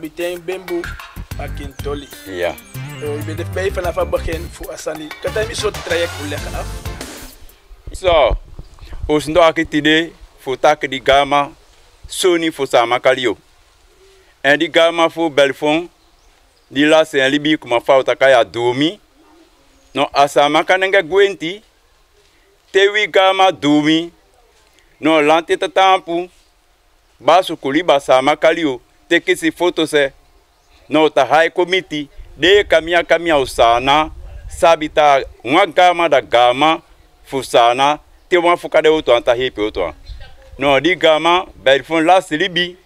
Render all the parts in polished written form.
kapitein Bembo Akintoli. Ja. Je bent erbij vanaf het begin voor Asani. Kan je een soort traject leggen af? Zo, os ndo akitide voor taken die gama Sony voor Samakalio. En die gama voor Belfond, die laatste en Libi kuma fout kaya domi. No Asamakanga Gwenti, tewi gama domi. No lanti tatampu, basu kuliba Samakalio, teke si foto se. No ta high committee, de kamia usana, sabita uma gama da gama fusana, te uma fukade oto anta hepe oto. No di gama, Belfond la Libi,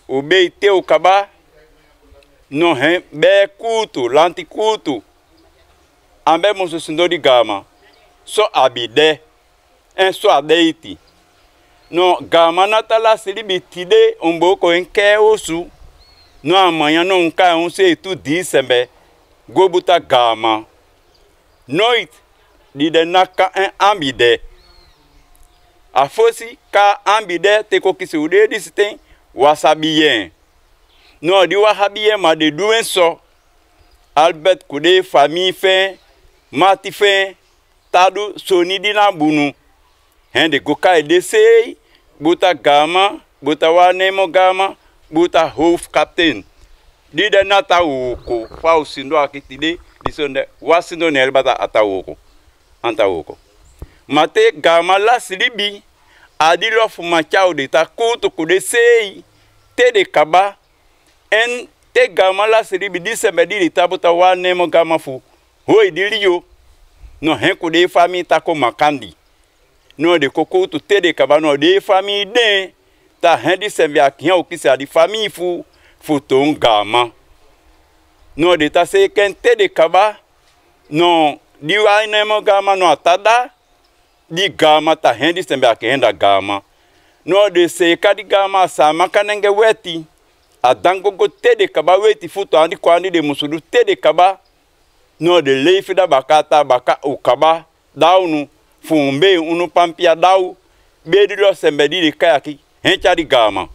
ube te ukaba, no he be kutu, lanti kutu. Ambe monso sindo di gama, so abide, en so adeiti. No gama natala Libi tide, umboko enke osu. No amanhã não cai sei tu disse me gobuta gama noit de naka en ambide a fosse ka ambide te ko kisi ude disse tem wasabien no di wahabien ma de duen so Albert kude famille fin mati fin tadu soni dina bunu hende goka de sei buta gama buta wanemo gama buta hoofdkaptein. Die de nata woko. Fau sindo akitide. Die sonde wasindo nelbata ata woko. Anta woko. Mate gama la Libi. Adilo fumachao de ta kutu kude sei. Te de kaba. En te gama la Libi. Di semedi de tabuta wanemo gama fu. Hoi dilio. No hen kude fami tako makandi. No de kokutu te de kaba. No de fami den. Ta hendi sembi akian o kisi adi famille fu ton gama. No de ta se kente de kaba. No di wa inemo gama no atada. Di gama ta hendi sembi akian da gama. No de se kadi gama sama kanenge weti. Adango go te de kaba weti fu to andi kwa andi de musudu te de kaba. No de leifi da bakata baka o kaba. Daunu fumbe unu pampia dau. Bedi lo sembi di kayaki. Hencha di gama.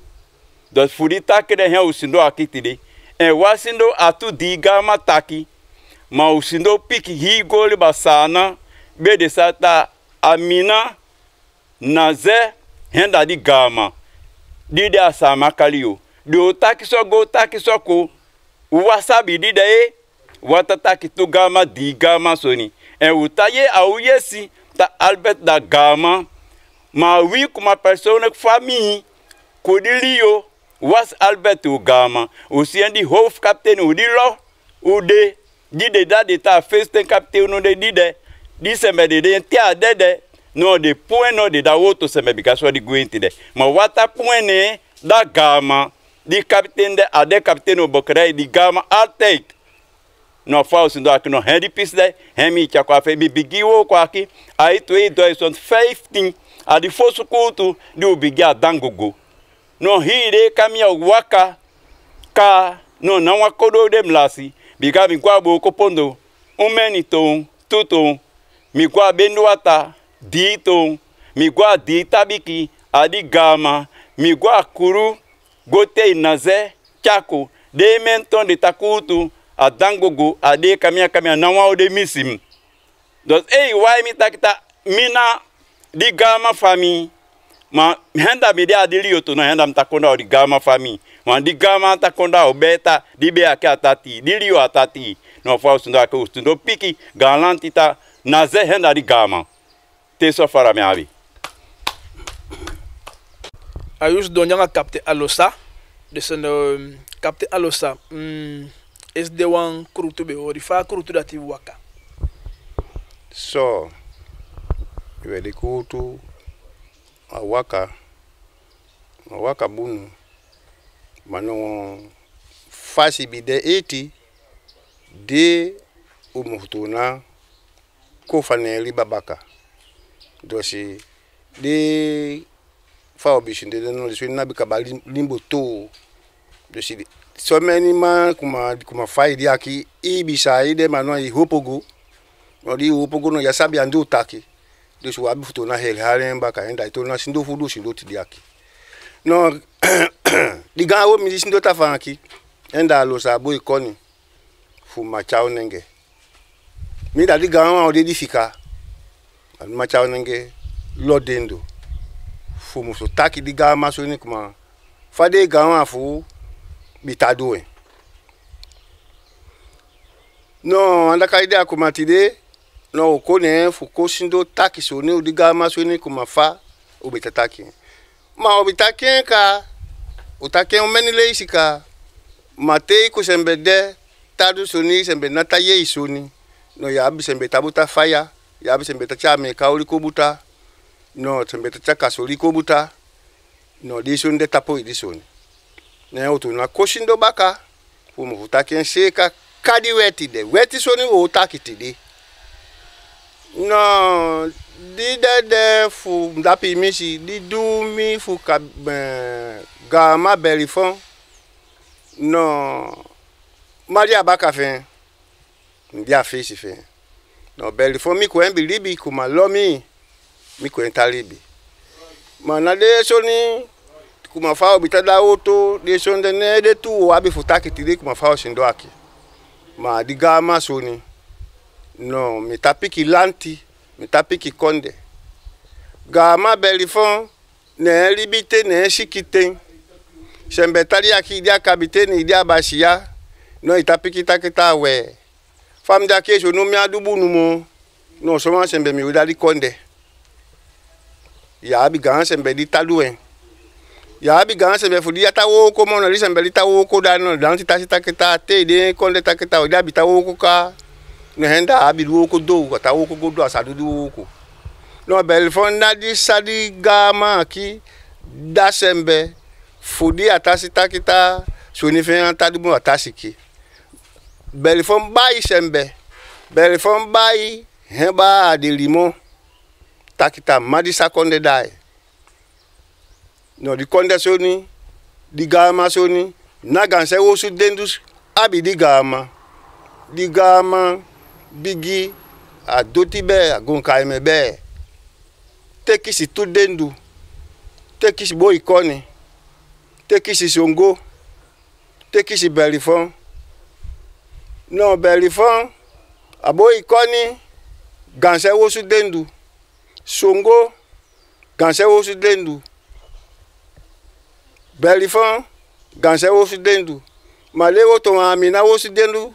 Dus furi taki de hen usindo akitide. En wasindo atu di gama taki. Ma usindo piki hi goli basana. Bede sata amina. Naze henda di gama. Di de asama kalio. Di otaki so go taki so ko. Wasabi di de wata taki tu gama di gama soni. En utaye au yesi ta Albert da gama. Ma wi kuma persona famille kodilio was Albert Ugama aussi di hoofdkaptein udilo ude di de da de ta first captain no de di sembe de tia de no de point no de da woto sembe bikaso di gwenti de ma wata point ne da gama di captain de ade captain obokrai di gama altake no falso do aqui no head piece de hemi cha kwa fe bigiwo kwa aqui aí tu e 2015 a di fosu kultu di ubigi adangogo no hire kamia waka ka no na wakodo de mlasi biga mi kwa bo kopondo umeni ton tuton mi kwa benduata di ton mi kwa di tabiki adi gama mi kwa kuru gote inaze chako de menton de takutu adangogo ade kamia na wa de misim dos why mi takita mina di gama famille ma henda mi dia dilio to no henda mtakonda di gama famille ma di gama takonda obeta di be akatati dilio atati no fa ustundo akustundo piki galantita naze henda di gama te so fara mi abi Ayus donjanga kapte alosa dus kapte alosa is de wan krutu be ori fa krutu dati waka so iwe kutu awaka bunu mano fasi bide eti de umutuna ko faneli babaka dosi de fa obishinde no liswi na bika limbo to dosi so many man kuma faidi aki ibisa ide mano I hopogo odi hopogo no yasabi andu taki dosi wabi futo na hel haremba ka enda to na sindo fudu sindo tidiaki no diga o mi sindo tafanki enda alosa boy koni fu machao nenge mi da di gama o de fika al machao nenge lodendo fu muso taki di gama so ni kuma fa de gama fu bitado no anda kaide akuma tide no kone fu ko sindo taki so ni di gama so ni kuma fa o bitataki ma o bitaki ka utake umeni leisika matei ko sembe de tadu soni sembe nata ye isoni no ya abi sembe tabuta fire ya abi sembe tacha me kauli ko buta no sembe tacha kasoli ko buta no dison de tapo idison ne otu na koshindo baka fu mu utake seka kadi weti de weti soni o utakiti de no di de fu ndapi misi di du mi fu ka gama belifon no Maria baka fe ndia fisi fe no belifon mi ko embi libi kuma lomi mi ko entalibi mana de soni kuma fa obitada auto de sonde ne de tu abi futaki tidi kuma fa shindo aki ma di gama soni no mi tapiki lanti mi tapiki konde gama belifon ne libite ne shikite Sembetali aki dia kabiteni dia bashia no itapiki taketa we fam da keso no mi adubu numo no so ma sembe mi udali konde ya bi gan sembe di taluen ya bi gan sembe fu dia tawo ko mo no li sembe li tawo ko da no dan tita taketa te de konde taketa o dia bi tawo ko ka no henda abi du ko do ko tawo ko do asadu du ko no belfon na di sadi gama ki da sembe fudi atasi takita soni fe antadu atasiki belifon bayi sembe belifon bayi heba de limon takita madisa konde dai no di konde soni di gama soni na ganse wo su dendus abi di gama bigi a doti be a gon kaime be tekisi tu dendu tekisi boy koni tekisi songo tekisi belifon no belifon aboy koni ganse wo su dendu songo ganse wo su dendu belifon ganse wo su dendu malewo to amina wo su dendu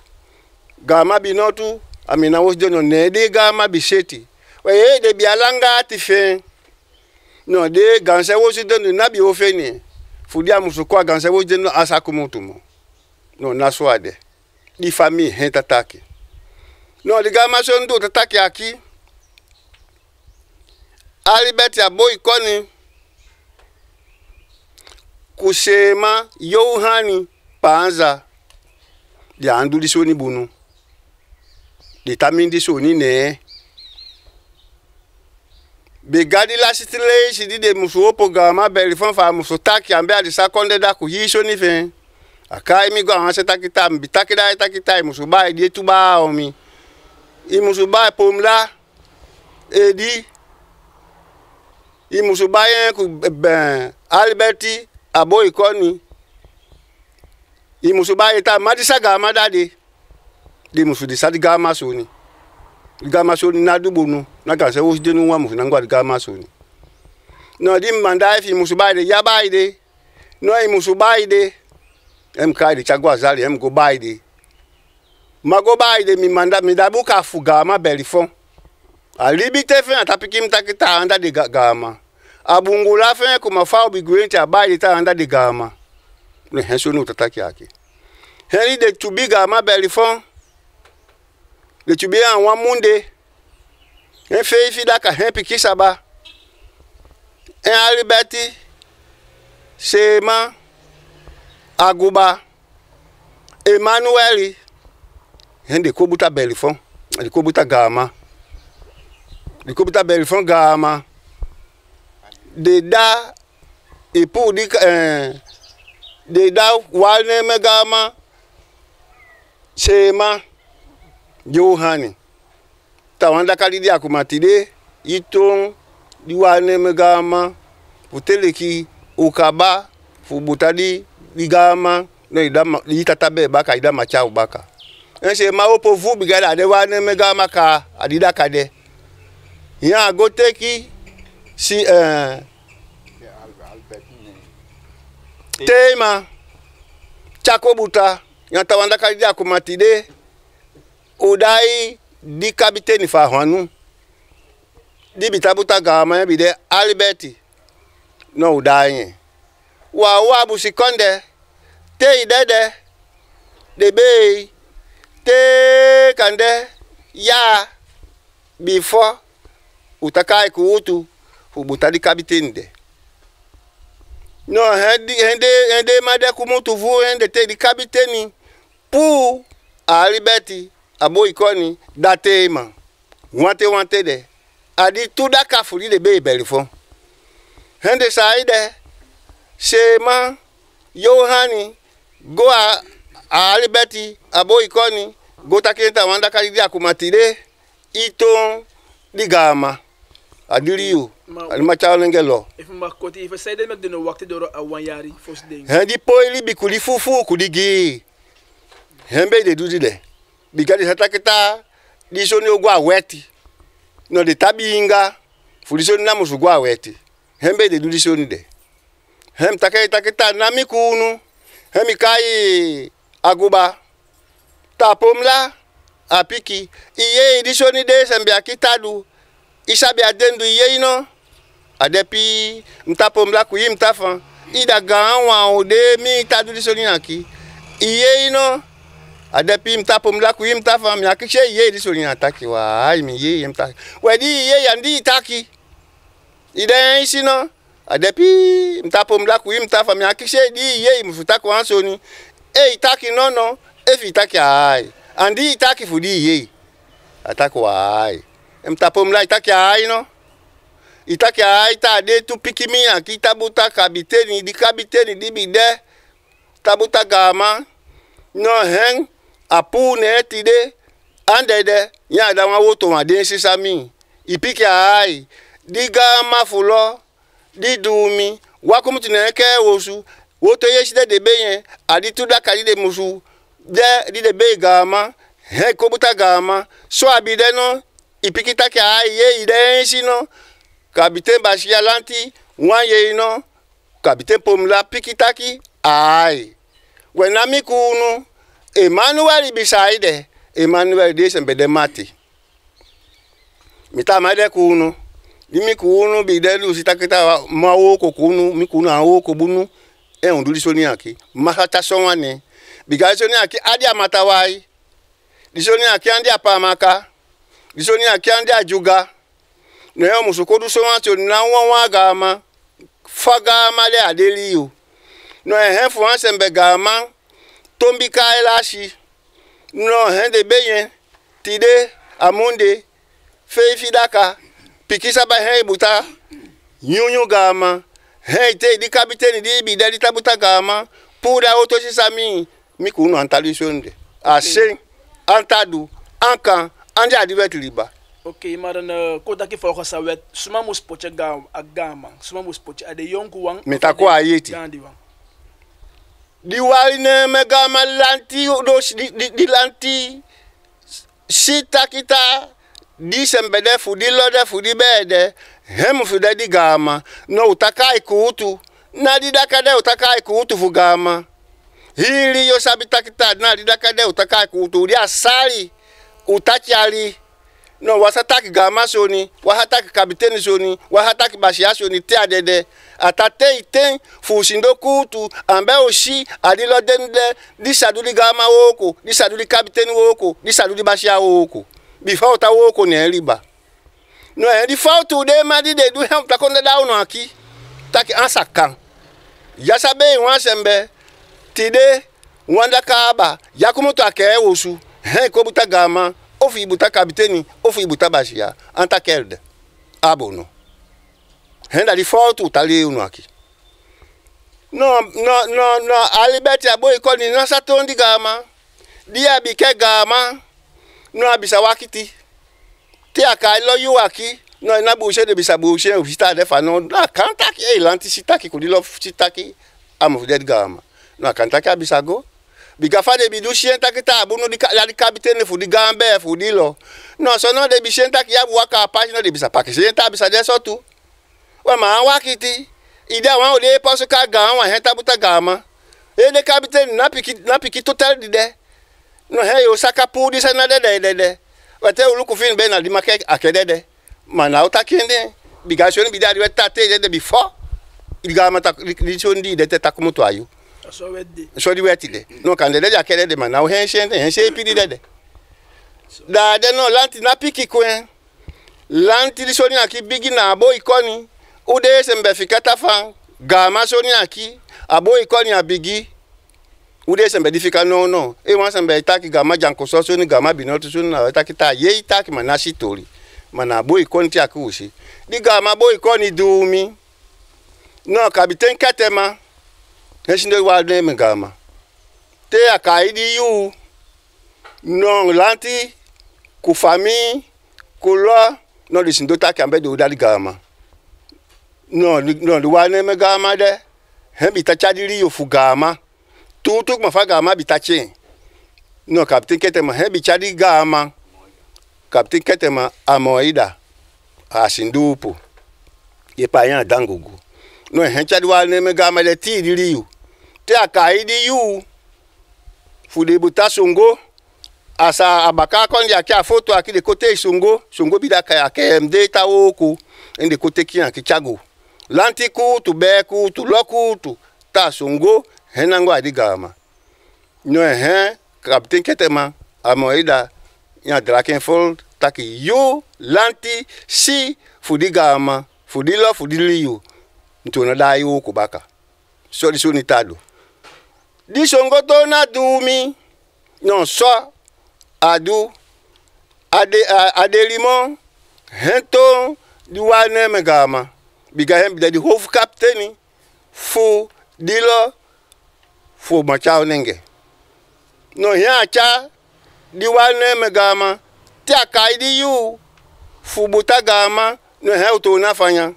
gama binotu amina wo su dendu ne de gama bisheti we de bialanga tife no de ganse wo su dendu na bi ofeni fudia musu kwa ganse wo dendu asakumutumo no naswade di famille hentataki no de gama so ndo tataki aki Albert aboy koni kusema Yohani panza ya anduli soni bunu de tamindi soni ne be gadi la sitile si de musu opo gama belifon fa musu taki ambe adi sakonde da ku hiso ni fe akai mi go anse takita mbi takida takita musu ba di tuba omi i musu ba pomla edi i musu ba yen ku ben Alberti aboy koni i musu ba eta madisa gama dade di musu di sadi gama soni na dubunu na ganse wo denu wa musu na ngwa gama soni no di manda fi musu ba de ya ba ide no i musu ba ide em kai de chagwa zali em go ba ide mago ba ide mi manda mi dabu ka fu gama belifon alibite fe atapiki mtakita anda de gama abungula fe kuma fa obi gwenti abai ta anda de gama no henso no tataki yake heri de tubi gama belifon le tubi an wa munde en fe fi da ka hepi kisaba en alibeti sema aguba Emmanuel hende kobuta belifon de kobuta gama gama de da epu di de da walne megama sema Yohani tawanda kalidi akumatide iton di walne megama puteleki ukaba fubutadi digama no ida tabe baka ida macha ubaka ense ma opo vu bigada de wa ne mega maka adida kade ya go teki si tema chakobuta ya tawanda kadia kumatide udai di kapiteni fa hwanu di bitabuta gama bide Alberti no udai wa busikonde te idede debe te kande ya before utakai kuutu fubuta di kapiteni de no hende made kumutu vu hende te di kapiteni pu Alberti abo ikoni datema wante de adi tuda kafuri de be belifon hende saide shema Yohani go a Alberti abo ikoni go takenta wanda kalidia kumatire ito digama adiriu almachalengelo if makoti if saide mek de no wakti doro a wanyari fos ding hendi poili bikuli fufu kudigi hembe de dudile bigadi hataketa disoni ogwa weti no de tabinga fulisoni na musugwa weti hembe de dudisoni de hem taketa na mikunu hemi kai aguba tapomla apiki iye disoni de sembe akitadu isabi adendu iye ino adepi mtapomla kuyi mtafa ida ganwa ode mi tadu disoni aki iye ino adepi mtapomla kuyi mtafa mi akishe iye disoni ataki wa ai mi iye mtaki wedi iye yandi itaki ide isino adepi mtapomla kuyi mtafa mi akishe di iye mfuta kwa ansoni itaki nono itaki ai andi itaki fudi iye ataki wa ai mtapomla itaki ai no itaki ai ta de tu pikimi aki tabuta kabiteni di bide tabuta gama no hen apu ne tide andede ya da wa woto wa de sisami ipiki ai di gama fulo di dumi wa kumtu ne ke wosu woto yeside de beyen adi tu da kali de musu de di de be gama he kobuta gama so abide no ipiki taki ai ye ide sino kabite bashia lanti wan ye no kabite pomla pikitaki ai wenami kunu Emmanuel bisaide Emmanuel de sembede mati mita made kunu dimi kunu bidelu sitaketa mawo ko kunu mi kunu awo ko bunu onduli soni aki mahata sonwane bigasoni aki adi amatawai disoni aki andi apamaka disoni aki andi ajuga no musukodu sonwato na wonwa gama faga male adeliyo no hefu ansembe gama tombi kaelashi no hende beyen tide amunde feifidaka pikisa ba he buta nyunyu gama he te di kapiteni di bidali tabuta gama pura auto sisami mikunu antalisonde ase antadu ankan andi adibet liba. Okay, maar dan kota ki volgens sa wet suma mus poche agama suma mus poche ade yonku wang metako ayeti di wali ne megama lanti di lanti sita kita di sembede fudi lode fudi bede hem fude di gama no utakai kuutu na di dakade utakai kuutu fugama hili yo sabita kita na di dakade utakai kuutu di asali utachali no wasataki gama soni wahataki kabiteni soni wahataki bashia soni te adede atate iten fusindo kutu ambe oshi adilo dende di saduli gama woko di saduli kabiteni woko di saduli bashia woko before ta woko ne riba no e di fautu de madi de du hem takonde da uno aki taki ansakan yasabe wansembe tide wanda kaba yakumuto ake wosu he ko buta gama ofi ibuta kabiteni ofi ibuta bashia anta kelde abono henda di fautu tali uno aki no Alberti abo ikoni na satondi gama dia bike gama no abisa wakiti ti aka lo yu aki no na bu se de bisa bu se ofita de fa no na kanta ki lanti sitaki ko di lo sitaki am of dead gama no kanta ka bisago biga fa de bidu shienta kita bunu di la di capitaine fu di gambe fu di lo no so no de bi shienta ki ya bu waka page de bisa pa ki shienta bisa de so tu wa ma wa kiti ida wa o de paso ka ga wa henta buta gama e de capitaine na piki total di de no he yo saka pu di sana de wa te ulu ku fin be na di make akede de mana uta kende biga shoni bidari weta te de before igama ta di shondi de te takumuto ayu so di weti de no kan de akede de mana o hense pidi de da de no lanti na piki kwen lanti di shoni aki bigi na abo ikoni ude sembe fikata fan gama shoni aki abo ikoni abigi ude sembe difika no e wan sembe itaki gama janko so shoni gama binoto shoni na itaki ta ye itaki mana shitori mana boy konti akushi diga ma boy koni dumi no kapiten katema heshinde walde mengama te akaidi yu no lanti ku fami ku lo no disindo ta kambe do dali gama no di wane megama de hebi ta chadiri yu fugama tutuk mafagama bitache no kapiten katema hebi chadi gama Kapten Ketema Amoida Asindupu ye payan dangugu no hencha dwa ne megama le ti diriu te akaidi yu fude buta songo asa abaka kondi akia foto akide kote songo bidaka ya KMD tawoku ende kote kian kichago lantiku tu beku tu loku tu ta songo henango adigama no Kapten Ketema Amoida ya Drakenfold taki yo lanti si fudigama fudilo fudiliyo ntona da yo kubaka so di soni tado di songo to na dumi no so adu adelimo hento di wane megama biga hem di hof kapteni fu dilo fu machao nenge no ya cha di wane megama ti akaidi yu fubuta gama no he to na fanya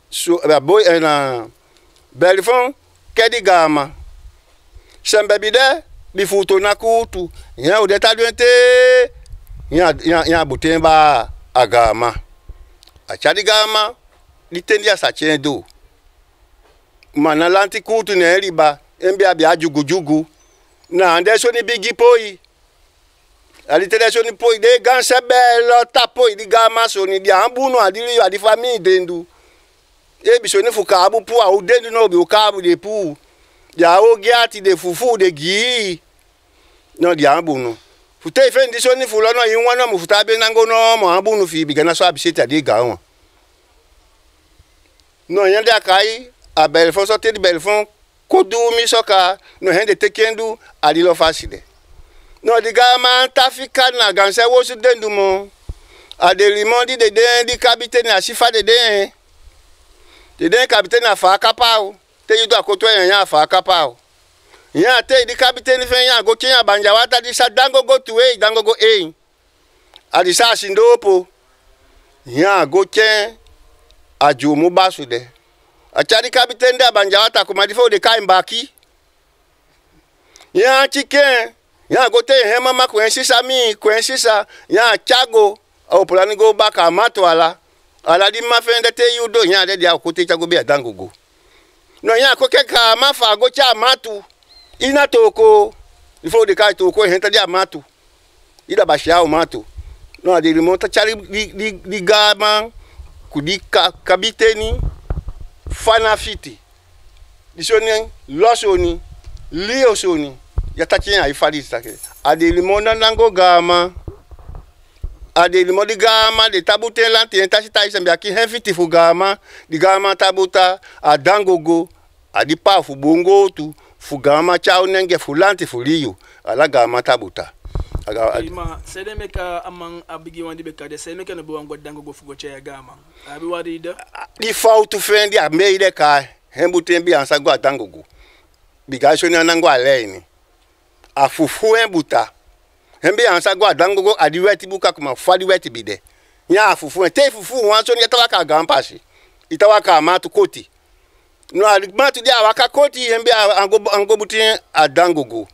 so boy na belfon kedi gama sembe bide bi futo na kutu ya o de ta duente ya butemba agama achadi gama litendia sa chendo mana lanti kutu ne riba embe abia jugujugu na ande so ni bigi poi aliteleso ni poi de ganse bello tapoi di gama so ni di ambunu adili adi famille dendu e biso ni fuka abu pu au dendu no bi okabu de pu ya o giati de fufu de gi no di ambunu fute fendi so ni fulo no yin wona mu futa be nango no mo ambunu fi bi gana so abiseta de ga won no yande akai a belfon so te di belfon kodu mi soka no hende tekendu adilo faside no di gama tafika na ganse wo su dendu mo adelimo di di capitaine asifa de capitaine afa kapao te yudo akoto yan afa kapao yan te di capitaine fe yan go kiyan banja wata di sa dango go tuwe dango go adi sa sindopo yan go ken ajumu basu de achari capitaine da banja wata ko madifo de kai mbaki yan chicken ya gote hema ma kwensisa ya chago au plani go baka mato ala di mafende te yudo ya de dia kote chago be adangugo no ya ko keka mafa go cha matu ina toko ifo de kai toko henta dia matu ida bashao matu no adi remonta chari di gama kudika kabiteni fana fiti disoni losoni liosoni ya tachinya ifali sake adelimona nango gama adelimodi gama de tabute lanti entashita isembe aki hefiti fu gama di gama tabuta adangogo adipa fu bongo tu fu gama chao nenge fu lanti fu liyo ala gama tabuta ima sedemeka amang abigi wandi beka de sedemeka no bo dangogo fu goche ya gama abi wadi da di fautu fendi a meide ka hembutembi ansago adangogo bigasho ni nango aleni afufu embuta hembe ansago adangogo adiweti buka kuma fadi weti bide nya afufu te fufu wan so ni tawaka gampasi itawaka matu koti No aligma tu dia waka koti hembe ango butin adangogo.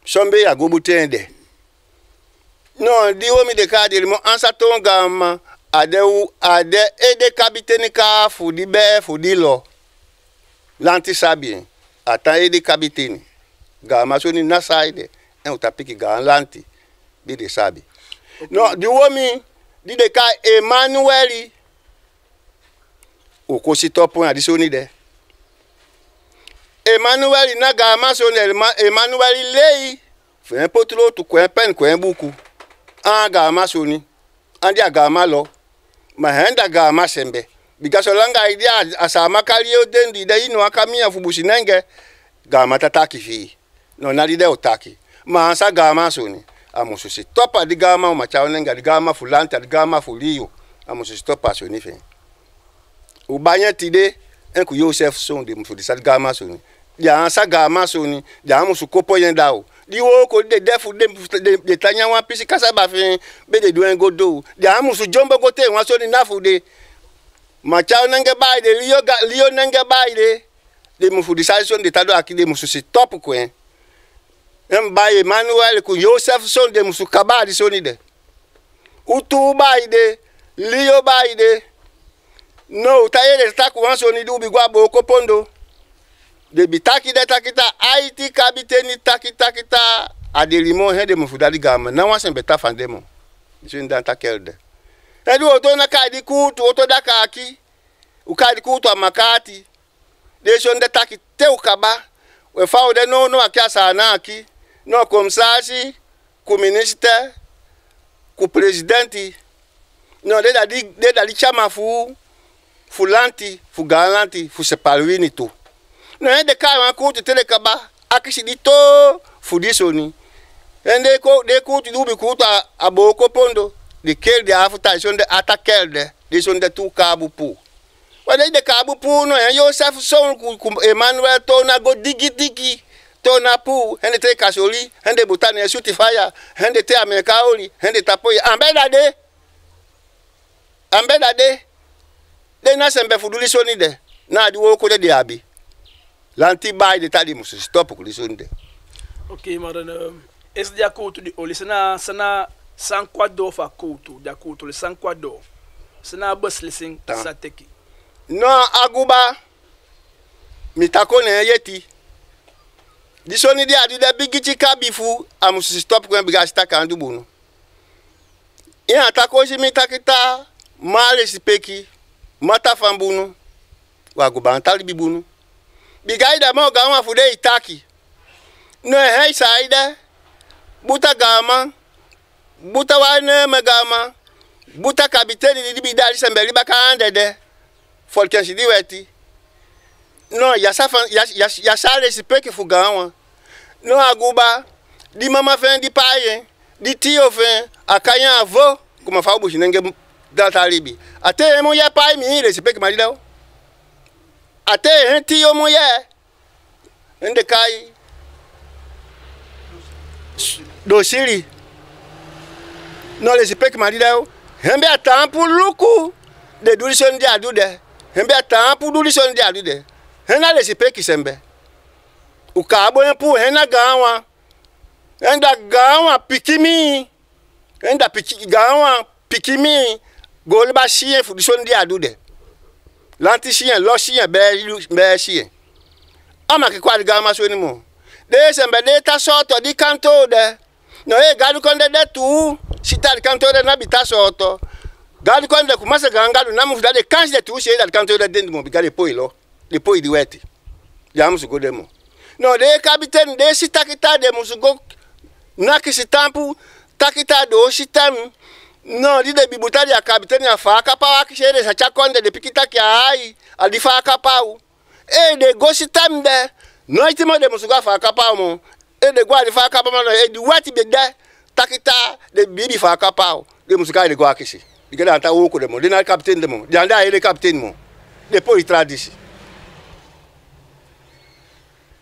Sombe ago butin de. No di womi de ka de mo ansa tonga ma ade ede kapiteni ka fudi be fudi lo. Lanti sabi ata ede kapiteni. Ga ma so ni na side en utapiki ga lanti bi de sabi. Okay. No di womi di de ka Emmanuel o ko si top point adisoni de. Emmanuel na ga ma so Emmanuel lei fe un potlo tu ko pen ko buku. An ga ma so ni. Andi aga ma lo. Ma henda ga ma sembe. Because langa idea asama kalio dendi de ino akamia fubushi nenge ga ma tataki fi. No na di de otaki. Ma ansa ga ma so ni. Amusu si topa di ga ma o macha nenga di ga ma fulanta di ga ma fulio. Amusu si topa so ni fe. U banya tide en ku Joseph son de musu di sal ga ma so ni. Ya ansa ga ma so ni. Ya amusu kopo yen dao. Di wo ko de defu de tanya wan pisi kasa ba fin be de do en godo. Ya amusu jombo gote wan so ni nafu de. Macha nenge ba de lio nenge ba de musu di sal son de tado akide musu si top ko en. Ba Emmanuel ku Joseph son de musu kaba di soni de. Utu ba ide, Lio ba ide. No, taye de taku wan soni du bi gwa bo ko pondo. De bitaki de takita Haiti kabiteni takita adelimo he de mufu dali gama. Na wan sen beta fandemo. Jin dan takelde. Edu oto na ka di kutu oto daka aki. Uka di kutu amakati. De son de takite ukaba. We fa de no akia sana aki. No komsasi, ku minister, ku presidenti. No de dali chama fu lanti, fu galanti, fu separuini tu. No de ka wan ku tele kaba akisi dito fu disoni. Ende ko de ku tu dubi ku ta aboko pondo. De kel de afuta son de atakelde, de son de tu kabu pu. Wa de kabu pu no Joseph son ku Emmanuel to na go digi. Tona pu, hende te kasoli, hende butani ya shuti fire, hende te amekaoli, hende tapoyi. Ambeda de. De na sembe fuduli soni de. Na di wo ko de abi. Lanti bay de tadi musu stop ko soni de. Okay, madame. Es dia koutu di oli sana san kwado fa koutu, dia koutu le san kwado. Sana bus lising sateki. No aguba mitako ne yeti. Disoni dia di de bigiti kabifu amusu stop ko biga staka andu bunu. Ya atako si mitakita male sipeki mata fambunu waguba antali bibunu. Bigaida mo gama fude itaki. No hei saida buta gama buta wane megama buta kapiteni di bidali sembeli baka andede folkensi di weti. No ya sale sipeki fugawa. No aguba di mama fen di paye di tio fen akanya avo kuma fa bushi nenge data libi. Ate mo ya paye mi le sipeki malida. Ate tio mo ya ende kai do siri. No le sipeki malida. Hembe atampu luku de dulison di adude. Hembe atampu dulison di adude. Hena le sipeki sembe. Ukabo empu hena gawa. Enda gawa pikimi. Enda gawa pikimi. Golba chien fudison di adude. Lanti chien lo chien be chien. Ama ke kwa gawa so ni mo. De sembe de ta soto di kanto de. No gadu konde de tu. Sita di kanto de na bita soto. Gadu konde kumasa gangalu na mu de kanji de tu che da kanto de dendi mo bigale poilo. De poi di weti. Jamusu go demo. No de kapiten de sitakita de musugo nakisi tampu takita do sitam. No di de bibutari ya kapiten ya faka pa wakishere sa chakonde de pikita ki ai adi faka pau. E de go sitam de no itimo de musugo faka pau mo. E de go adi faka pau no e di wati be de takita de bibi faka pau. De musugo de go akisi. Digada anta woko de mo. De na kapiten de mo. De anda ele kapiten mo. De poi tradisi.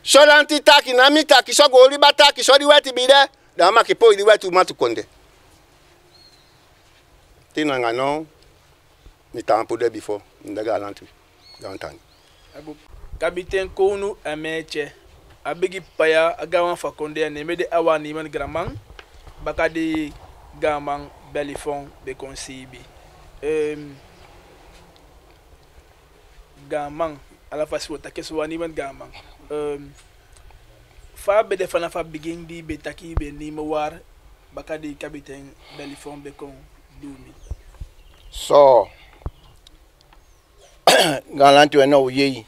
So lanti taki na mi taki so go riba taki so di weti bi de da ma ke po di wetu matu konde. Tina ngano ni tampo de before ndaga lanti downtown. Kapiten Kounu Ameche. Abigi paya agawan fakonde ne mede awani man gramang bakadi gamang belifon be konsibi. Gamang ala fasi wota keso wani man gamang. Fa be defana fa bigin di be taki be ni mawar bakadi kapiten belifon be kon dumi. So galanti wena uyeyi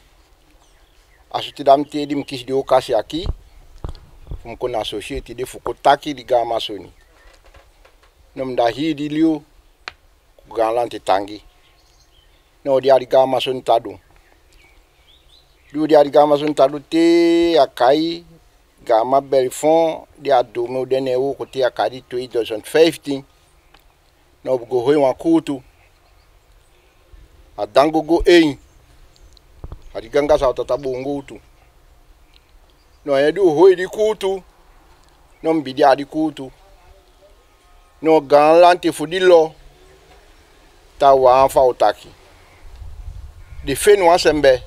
asutidam te dim kis di okasi aqui fum kon associate de fuko taki di gama soni nom da hi di liu galanti tangi no di ari gama soni tadu du di ari gama soni tadu te akai gama belfon di adomo dene o ko te akadi 2015 no go hoi wa kutu adango go ein adi ganga sa tata bongo tu no edu hoi di kutu no mbidi adi kutu no galanti fudilo ta wa fa utaki de fenu asembe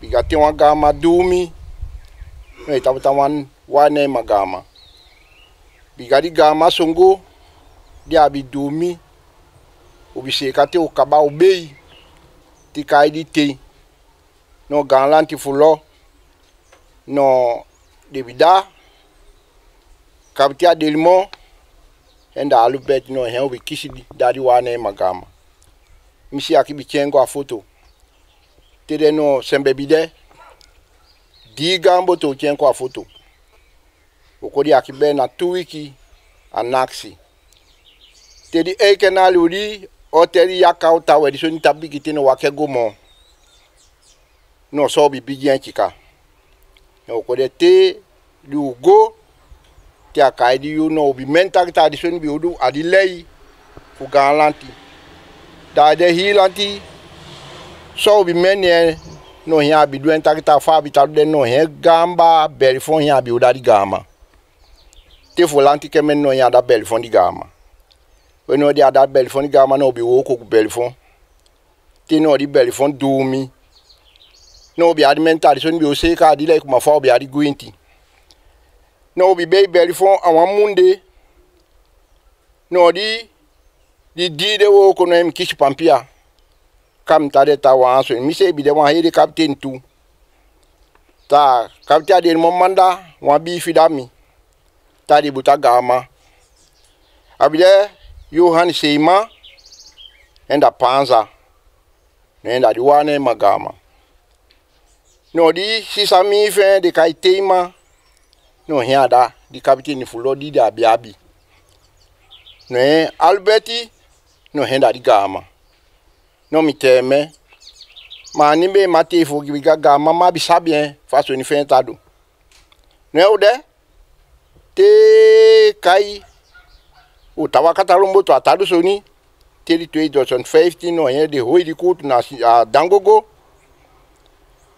bigati wa gama dumi no itabuta wane magama bigadi gama songo dia abi dumi obisekate okaba obei tikai di te no galanti fulo no debida kaptia delmo enda alubet no hen obi kisi dadi wane magama misi akibichengo a foto tede no sembebide di gambo to chenko a foto okodi akibe na 2 wiki anaksi tedi ekenali uri oteri yakauta wedi so ntabi kitino wakego mo no so bi bigien chika no okode te du go ti akaidi you no bi mental ta dison bi odu adilei fu galanti da de hilanti so bi menye no hia bi du entakita fa bi ta de no he gamba belfon hia bi odari gama te volanti kemen no hia da belfon di gama we no di ada belfon gama no bi wo ko belfon ti no di belfon dumi no bi alimentar so bi o se ka di like ma fa bi adi guinti no bi be belfon awon munde no di de wo ko no em kish pampia kam ta de ta wa so mi se bi de wa hede captain tu ta captain de mo manda wa bi fidami ta di buta gama abide Johan Seima enda panza nenda di wane magama no di sisami fe de kai tema no hiada di kapiteni fulo di da biabi ne Alberti no henda di gama no miteme mani be matefu giga gama ma bi sabien faso ni fe tadu ne ode te kai utawakata rombo to atadu soni teri 2015 no yen de hoi di kutu na dangogo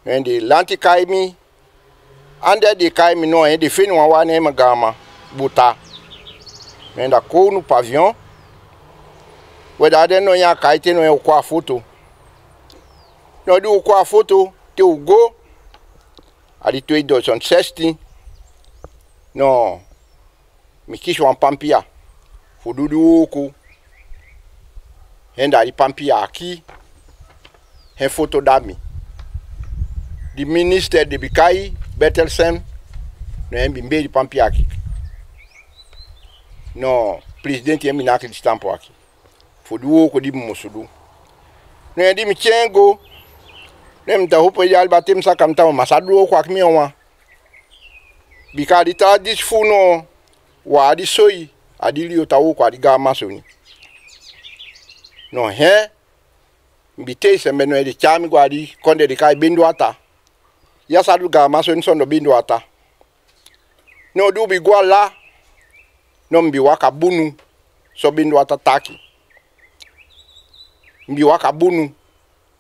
en de lanti kaimi ande de kaimi no yen de fenu wa ne magama buta en da Kounu pavillon weda de no ya kaite no kwa foto no du kwa foto te ugo ali 2016 no mikisho wa pampia fududu oku henda di pampia aqui he foto dami di minister de Bikai Bettelsen no embi mbe di pampia aqui no presidente embi na aqui stampo aqui fudu oku di musudu no di michengo nem da hopo ya albatem sakamta masadu oku akmi onwa bikadi ta disfuno wa di soyi adili otawo kwa diga masoni no he mbite sembe no edi chami kwa di konde di kai bindu ata ya sadu ga masoni sondo bindu ata no du bi gwa la no mbi waka bunu so bindu ata taki mbi waka bunu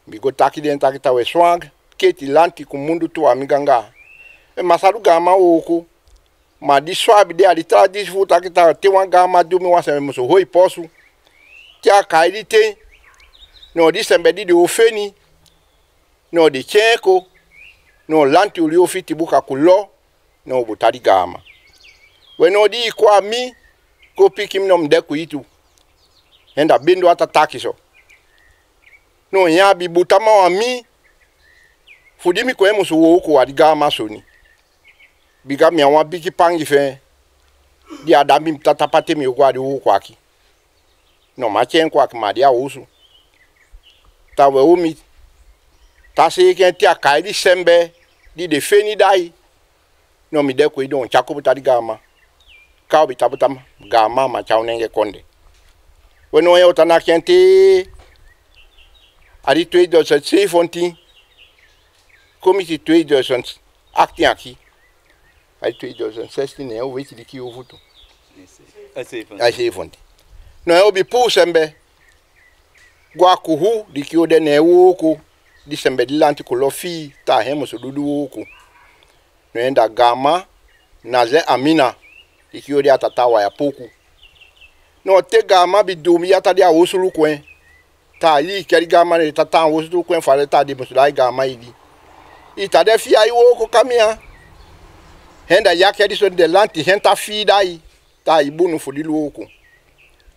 mbi go taki den taki tawe swag keti lanti kumundu tu amiganga masadu ga ma oko ma di swabi de ali tradis futa kita te wan gama dumi wasa muso hoi posu tia kaidi te no di sembe di ofeni no di cheko no lanti ulio fiti buka kulo no butari gama weno di kwa mi ko pikim no mdeku itu enda bindu ata takiso no ya bi butama wa mi fudimi ko emusu wo ko adigama soni biga mi anwa biki pangi fe di adami mtata pate mi ko adi wo kwaki no machen kwaki madia usu tawe umi tasi kenti akai di sembe di defeni dai no mi de ko idon chako butari gama ka bitabutam gama ma chaunenge konde weno yo tana kenti ari 2017 committee 2018 aqui aí 2016 né o vete de que o voto aí fonte não é o bipu sembe gua kuhu de que o de ne wo di sembe di lanti ko lofi ta hemo so dudu wo no enda gama naze amina de que o de atatawa ya poku no te gama bi dumi ata dia wosulu kwen ta yi keri gama ne tata wosulu kwen fale ta de musula gama idi ita de fi ayi wo ko kamia henda yake edi so de lanti henta fi dai ta ibunu fudilu wo ko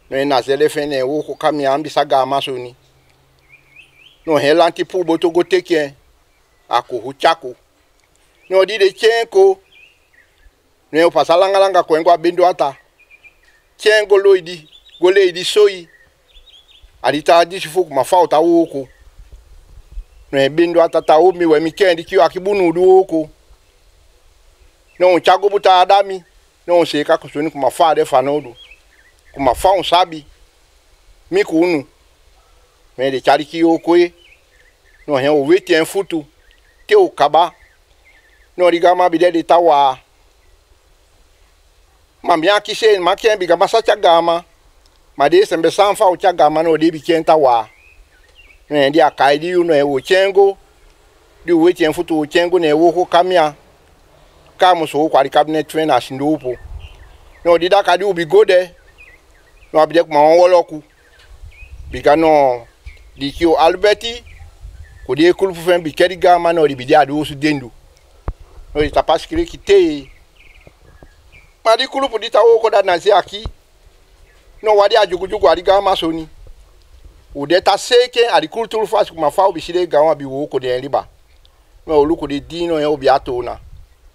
no na zele fene wo ko kamia ambisa gama so ni no helanti pu boto go teke ako huchako no di de chenko no pasalanga langa ko ngwa bindu ata chengo loidi goleidi soi adita di sifuku mafauta woko no bindu ata ta umi we mikendi kiwa kibunu duoko no chago buta adami no seka kusoni kuma fa de fanodu kuma fa un sabi mikunu me de chari kiyoko no he o weti en futu te o kaba no rigama bide de tawa mambia kise makien biga masacha gama made sembe sanfa o chagama no de bi kenta wa no ndi akaidi no e wo chengo di weti en futu o chengo ne wo ko kamia kamo so ko ari cabinet trainer shindopo no di da kadi ubi gode no abide kuma woloku biga no di kio alberti ko de kulfu fen bi kedi gama no di bi dia do su dendu no di tapas kire kite madi kulupu di tawo ko da nansi aki no wadi ajugujugu ari gama soni ude ta seke ari kulturu fas kuma fa obi shire gama bi wo ko de riba no oluko de dino e obi atona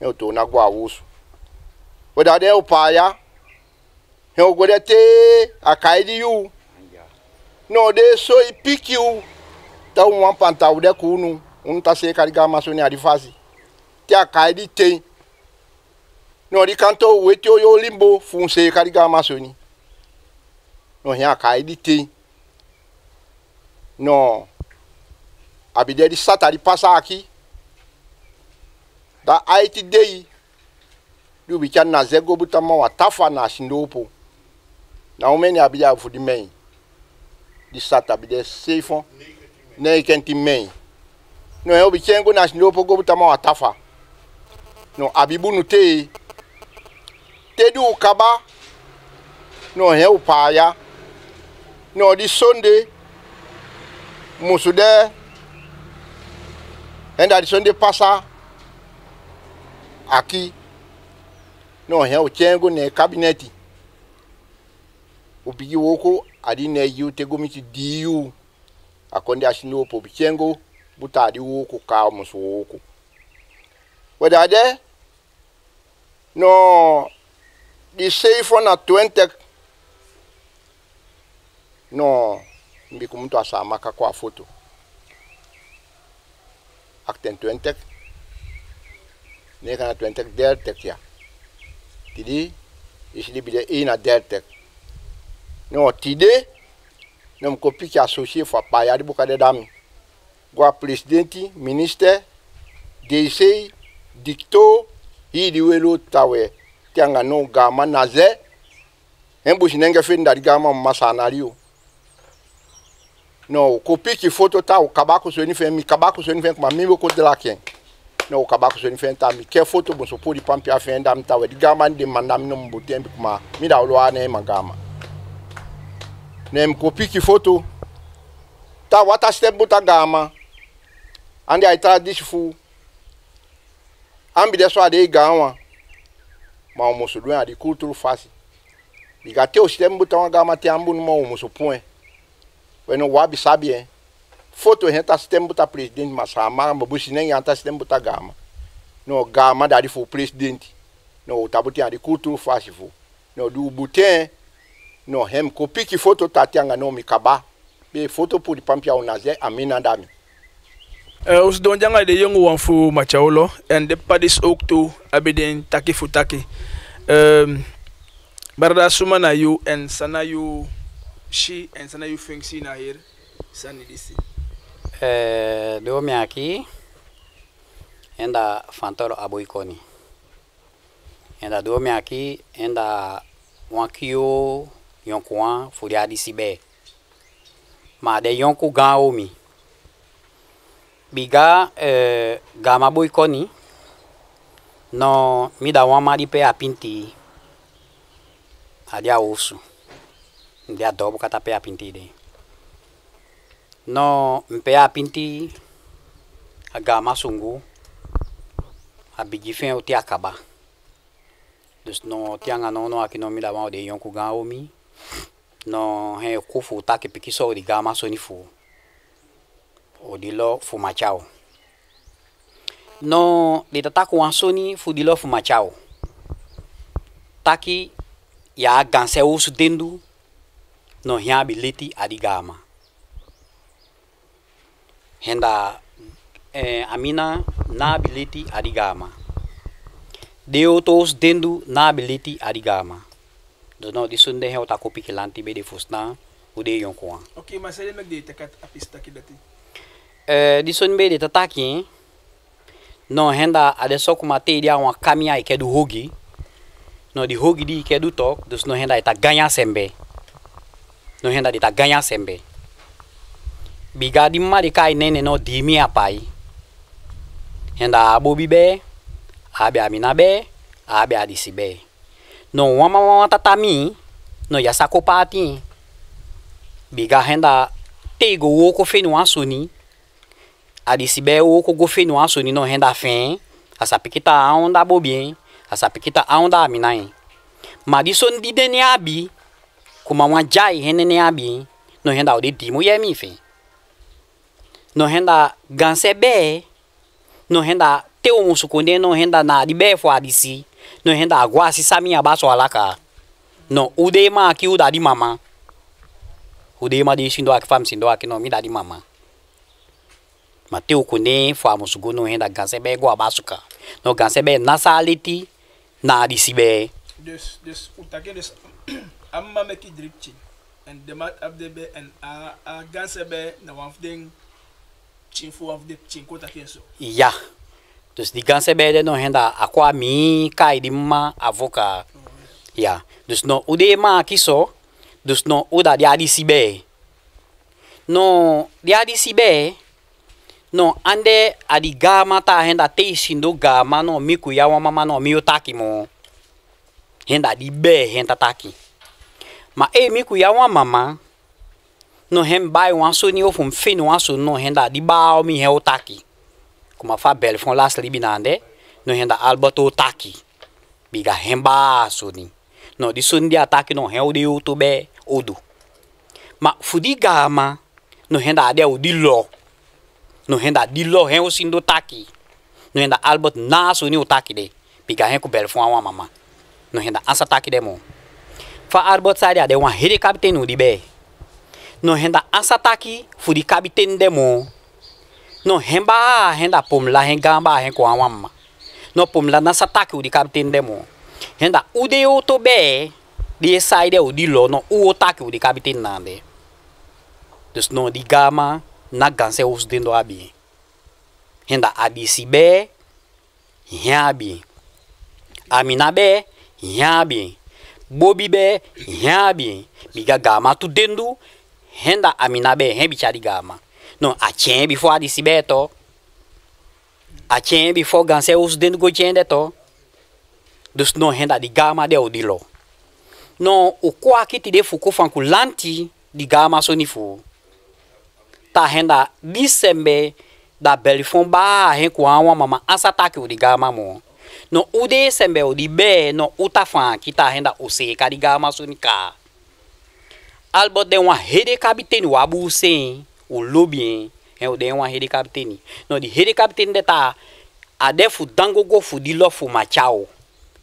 e to na gwa wusu oda de opaya he ogode te akaidi yu no de so ipikiu ta un panta ude kunu un ta seke ari gama soni ari fasi ti akaidi te no di kanto weti yo limbo funse kariga masoni no ya kaidi te no abide di satari pasa aki da IT day du bi kan na zego butama wa tafa na shindopo na omeni abide afudi mei di sata abide seifon na ikenti mei no yo bi chengo na shindopo go butama wa tafa no abibunu te tedu kaba no he upaya no di Sunday musude enda di Sunday pasa aki no he uchengo ne kabineti ubigi woko adi ne yu tegomiti diu akonde ashino po bichengo buta adi woko ka musu woko wedade no di seifo na 20 no mbiku mtu asamaka kwa foto akten 20 neka na 20 der tekia tidi isili bide ina der tek no tide no mkopi ki associé fa pa ya di bukade dami gwa presidenti minister DC dicto hidi welo tawe tianga no gama naze embu shinenge fenda di gama masanario no kopi ki foto ta o kabako so ni fe mi kabako so ni fe kuma mimi ko de la ken no kabako so ni fe ta mi ke foto bo so podi pampi afenda mtawe di gama ndi mandam no mbotembi kuma mi da lo ane magama nem kopi ki foto ta wata step buta gama andi aita disfu ambi de so ade gawa ma musu do ade kulturu fasi bigate o sistema buta gama te ambu no musu point weno wabi sabe foto renta sistema buta presidente masama mabusi nem anta sistema buta gama no gama dali fo presidente no tabuti ade kulturu fasi fo no du butin no hem kopi ki foto tatianga no mikaba be foto pour pampia onaze amina dami os don janga de yongo wan fu machaulo en de padis okto abiden taki futaki barada sumana yu en sana yu shi en sana yu fengsi na hier sani disi do mi aqui enda fantoro aboikoni enda do mi aqui enda wankio yonkwan furia disibe ma de yonku gaomi biga gama boikoni no mida wama di pe apinti adia osu ndia dobo kata pe apinti de no mpe apinti agama sungu abigi fen o ti akaba dus no tianga no aqui no mida wama de yonku gaomi no he kufu take pikiso di gama sonifu odilo fumachao no de tataku ansoni fudilo fumachao taki ya ganse usu dendu no hiability adigama henda amina na ability adigama deotos dendu na ability adigama do no disunde he otaku pikilanti be de fusna ude yonkwa okay mas ele meg de takat apista kidati dison be de tataki no henda adesso kuma te dia uma caminha e que do hogi no di hogi di que do tok dus no henda ita ganha sembe no henda ita ganha sembe biga di ma di kai nene no di mi apai henda abobi be abe amina be abe adisi be no wama tatami no ya sakopati biga henda tego woko fenu asuni adisibe woko go fenu asuni no henda fen asapikita aonda bobien asapikita aonda aminai madison di deni abi kuma wanjai henene abi no henda ode dimo yemi fe no henda gansebe no henda teu musukunde no henda na dibe fo adisi no henda agwa si sami abaso alaka no ude ma ki uda di mama ude ma di sindo ak fam sindo ak no mi da di mama mateu kune fo amusugo no henda gansebe go abasuka no gansebe nasaliti na adisibe dus utake dus amma meki dripchi en de mat abdebe en a gansebe na wafding chinfo of de chinko takenso ya dus di gansebe de no henda akwa mi kai di ma avoka ya dus no ude ma kiso dus no uda di adisibe no di adisibe no ande adi gama ta henda te sindo gama no miku ya wa mama no miyotaki mo henda di be henda taki ma miku ya wa mama no hem bai wan so ni ofum finu wan so no henda di ba mi he otaki kuma fa bel fon las libinande no henda alberto taki biga hemba so ni no di so ndi ataki no he odi uto be odu ma fudi gama no henda ade odi lo no henda di lo he o sindo taki no henda albert na so ni otaki de biga he ku bel fon wa mama no henda asa taki de mo fa albert sari ade wan hede captain odi be no henda asataki fudi captain demo no hemba henda pomla hengamba hen ko awamma no pomla na sataki udi captain demo henda ude oto be di side udi lo no utaki udi captain nande dus no di gama na ganse us dendo abi henda adisi be yabi amina be yabi bobi be yabi biga gama tu dendu henda amina be he bichari gama no a chen before adisi beto a chen before ganse us dentro go chen deto dus no henda di gama de odilo no o kwa kiti de fuko fanku lanti di gama sonifu ta henda disembe da belifon ba he kwa mama asataki di gama mo No ude sembe o di be no utafan kita henda ose ka di gama sunika. Albo de uma rede capitene o abu sem o lobien é o de uma rede capitene. No di rede capitene de ta a defu dango go fu di lo fu machao.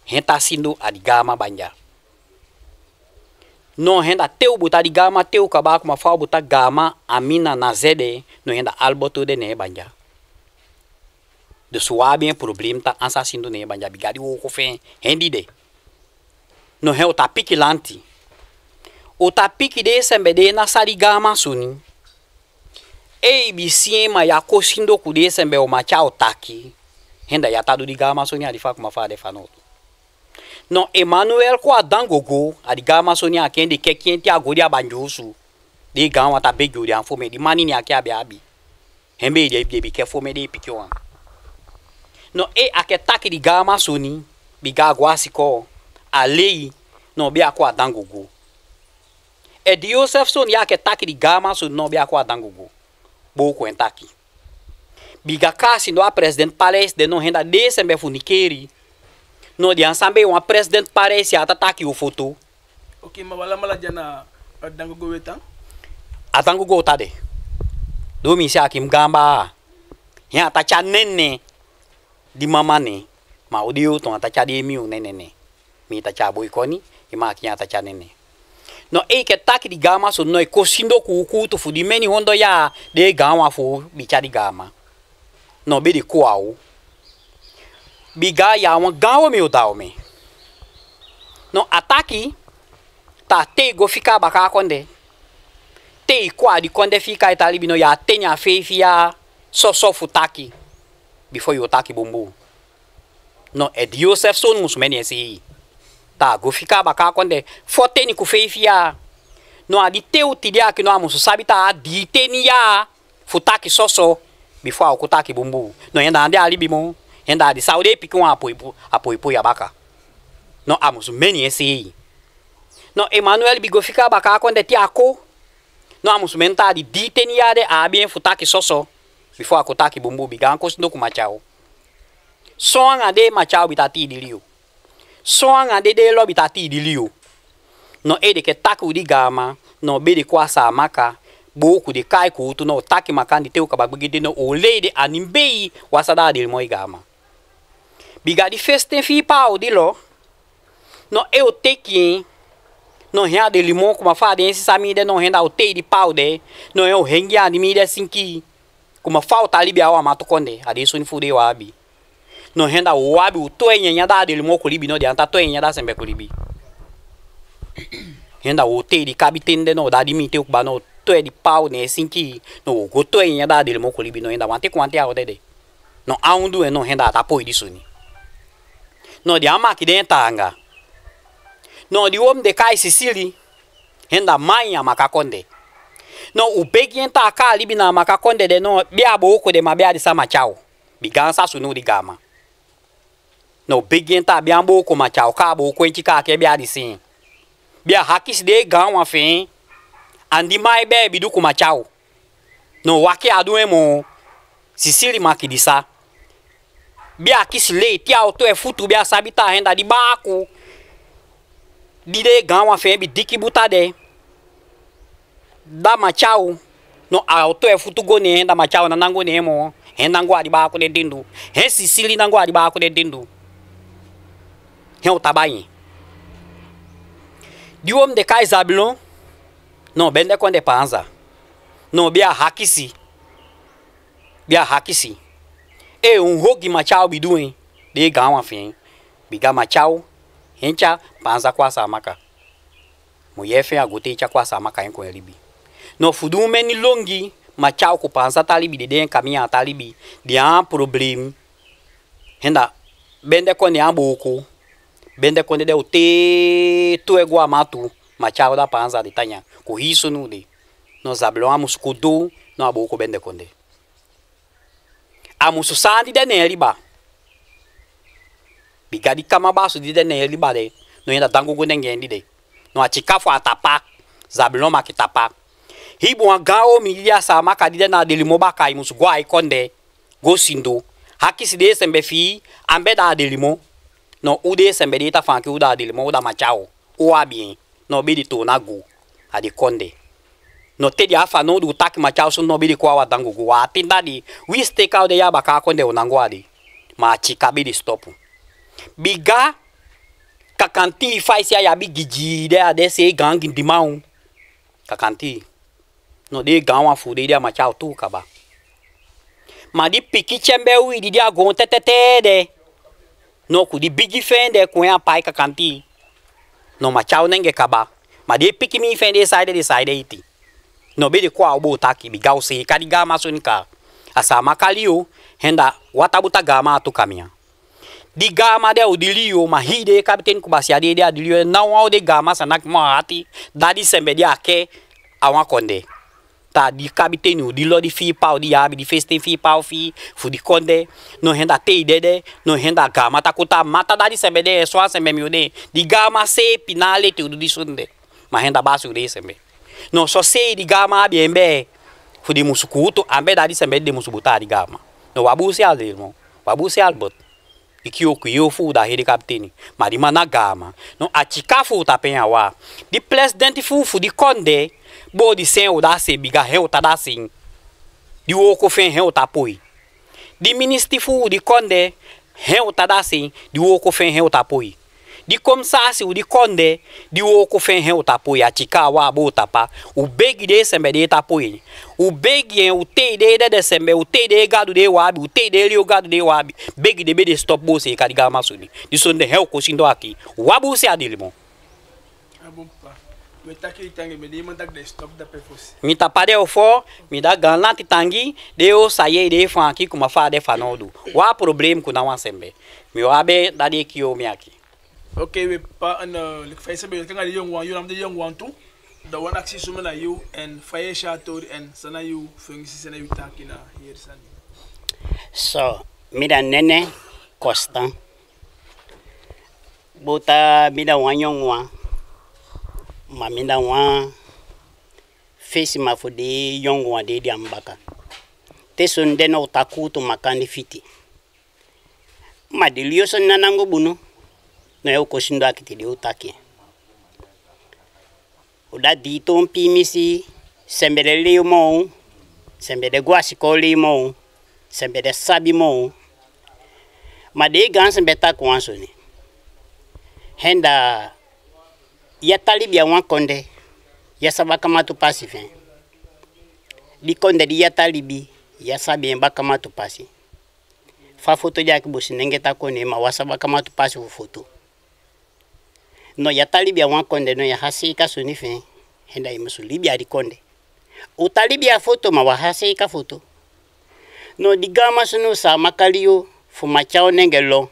Henta sindo a di gama banja. No henda teu buta di gama teu kaba kuma fa buta gama amina na zede no henda albo to de ne banja. De suabe problem ta ansa sindo ne banja bigadi wo ko fen hendi de. No he o ta pikilanti. O tapiki de sembe na sarigama suni. Ei bisiema ya kosindo kude sembe o machao taki. Henda ya tadu di gama suni alifa kuma fa de fanoto. No Emmanuel ko adangogo adigama suni akende kekienti agodi abanjosu. De gama ta begyo de anfome di mani ni akiabe abi. Hembe de bi kefo me de pikyo. No aketaki di gama suni biga gwasiko alei no bi akwa adangogo. E di Joseph son ya ke taki di gama so no bi akwa dangogo. Bo ko entaki. Biga kasi no a president Pares de no henda de sembe funikeri. No di ensemble o president Pares ya ataki o foto. Ok, ma wala mala jana dangogo wetan. Adangogo tade. Do mi sia kim gamba. Ya atacha nene di mama ne. Ma odio ton atacha de mi o nene. Mi atacha boykoni, ima ki atacha nene. No ke taki di gama so no kosindo ku to fu di meni hondo ya de gama fu bicha di gama. No be di kwao. Biga ya wan gawo mi o dawo me. No ataki ta te go fika baka konde. Te kwa di konde fika italibi no ya tenya fefia so fu taki. Before you taki bombo. No di Joseph son musumeni esi. Ta go fika baka konde fote ni ku feifia no adi teu tidia ki no amusu sabita adi teni ya futaki soso before akutaki bumbu no yenda ande alibi mo yenda adi saude piku apoipo ya baka no amusu meni esi no Emmanuel bigo fika baka konde ti ako no amusu menta adi di teni ya de abien futaki soso before akutaki bumbu biga ko sindo ku machao so anga de machao bitati dilio so anga de lo bitati dilio no de ke taku di gama no be de kwasa maka boku de kai ku tu no taki makandi teu ka bagide no ole de animbei wasada de mo gama biga di festen fi pau di lo no o teki no hia de limon kuma fa de sami de no henda o te di pau de no eu hengia ni mi de sinki kuma falta ali bia wa matokonde ade so ni fude wa abi no henda o abi o toenya nya da de limon ko libi no de anta toenya da sembe ko libi henda o te di kabitende no da di mi te ku no to di pau ne sinki no go toenya da de limon ko libi no henda wante kwante a de no aundu e no henda ta poi di suni no di ama ki den tanga no di om de kai Sicily henda manya makakonde no u begienta ka libi na makakonde de no bia bo ko de mabia di sama chao bigansa sunu di gama no begienta bia bo ko ma chao ka bo ko enchika ke bia di sin bia hakis de gawa fin andi mai be bidu ko ma chao no wake adu emo Sicily makidisa bia kisle ti auto e futu bia sabita henda di baku di de gawa fin bi diki butade da machao no auto e futu go ne henda machao na nango ne mo henda ngo adi baku de dindu he Sicily nango adi baku de dindu he o tabayi di om de kai Zablon no bende konde panza no bia hakisi e un hogi machao biduin de gawa fin biga machao hencha panza kwa samaka moyefe agote cha kwa samaka enko elibi no fudu meni longi machao ku panza talibi de den kamia talibi de un problem henda bende konde amboko bende konde de ote to egwa matu machao da panza de tanya ko hiso nude no Zablon amuskudu no aboko bende konde amusu sandi de ne riba bigadi kama basu di de ne riba de no yenda dango go ngendi de no achikafu atapa Zablon makitapa hibu angao milia sama kadide na delimo baka imusu gwa ikonde go sindo haki si de sembe fi ambe da delimo no ude sembe de ta fanki uda delimo uda machao o bien no be di to na go a di konde no te di afa no du tak machao so no be di kwa wa dango go wa tinda di we stake out de ya baka konde onango adi ma chika be di stop biga kakanti faisi ya bi giji de se gang ndimau kakanti no de gawa fu de dia machao tu kaba ma di piki chembe wi di dia gon tetete de no ku di bigi fende ku ya pai kakanti no machao nenge kaba ma di piki mi fende side iti no be de kwa obo taki bi gause kadi gama sonika asama kalio henda watabuta gama tu kamia di gama de udilio mahide kapten ku basia de adilio na wa de gama sanak ma hati dadi sembe dia ke awan konde ta di kapten udilo di fi pau di abi di feste fi pau fi fu di konde no henda te dede no henda gama takuta mata dadi sembe de so sembe mi de di gama se pinale te di sunde ma henda basu de sembe no so se di gama biembe fu di musukuto ambe dadi sembe de musubuta di gama no wabusi almo wabusi albot ikio kuyo fu da hede kapteni ma di mana gama no achika fu ta penya wa di president fu di konde bo di sen o da se biga he o ta da sin di wo ko fen he o ta poi di ministry fu di konde he o ta da sin di wo ko fen he o ta poi di komsasi u di konde di wo ko fen he o ta poi achika wa bo ta pa u begi de sembe de ta poi u begi u te de sembe u te de gadu de wabi u te de rio gadu de wabi begi de be de stop bo se ka di gama suni di sonde he ko sindo aki wabu se adilimo me taki tangi me di man tak de stop da pefos mi tapade o fo mi da ganlanti tangi de o saye de fa aki kuma fa de fanodu wa problem kuna wa sembe mi wabe da de kio mi aki okay we pa an like face be kan ali young one you am the young one too the one axis so na you and fire shato and sana you fingsi sana you takina here san so mi da nene constant bota mi da wan young one ma mi da wan face ma fo de young one de ambaka te son de no takuto makani fiti ma de lio son nanango bunu no eu kosindo akiti de utaki uda di tompi misi sembere limo sembere guasi ko limo sembere sabi mo ma de ganse beta ko ansoni henda ya talibia wan konde ya sabaka matu pasifen di konde di ya talibi ya sabi mbaka matu pasi fa foto jaki bosi nengeta ko ne ma wasabaka matu pasi foto no ya talibia wan konde no ya hasika sunife henda imusu libia di konde o talibia foto ma wa hasika foto no digama sunu sa makalio fu machao nengelo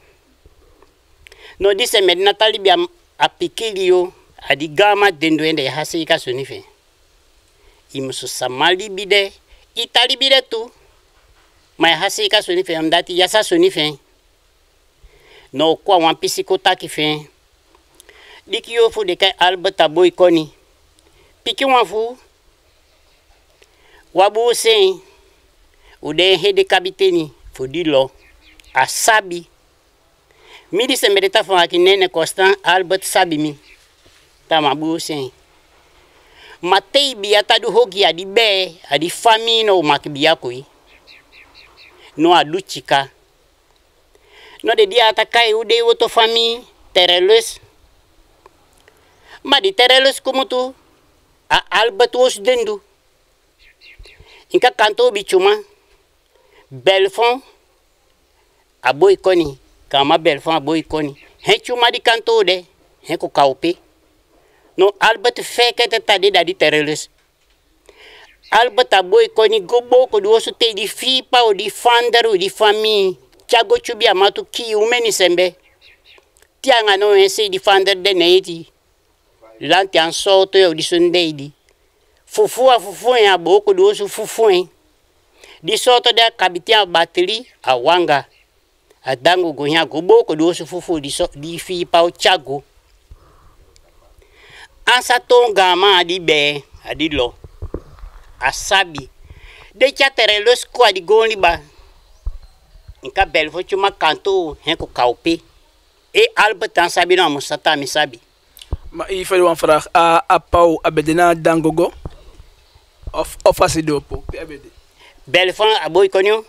no dise medina talibia apikilio adigama dendo ende ya hasika sunife imusu samali bide italibide tu ma hasika sunife amdati yasa sunife no kwa wan pisikota kife dikio fu de kai albata boy koni piki wan fu wabu sen ude hede kabiteni fu dilo asabi midi sembereta fu akinene constant albert sabi mi tama bu sen matei biata du hogi adi be adi famino makbia koi no adu chika no de dia atakai ude woto fami terelus ma di terelus kumutu a albert was dendu inka kanto bichuma belfon a boy koni kama belfon a boy koni he chuma di kanto de he ko kaupe no albert feke te tadi di terelus albert a boy koni gobo ko do so te di fipa o di fandaru di fami chago chubi amatu ki umeni sembe tianga no ese di fander de neiti lanti an soto yo di sundeidi fufu ya boko do so fufu di soto da kabitia bateri awanga adango gonya go boko do so fufu di fi pa o chago ansa tonga ma di be adi lo asabi de chatere lo squad goni ba Inka Belfon cuma canto hen ko kaupe. E Albert dan sabi no musata mi sabi. Maar ik wil een vraag. A Pau abedena dangogo? Of asidopo? Belfon aboy konyo?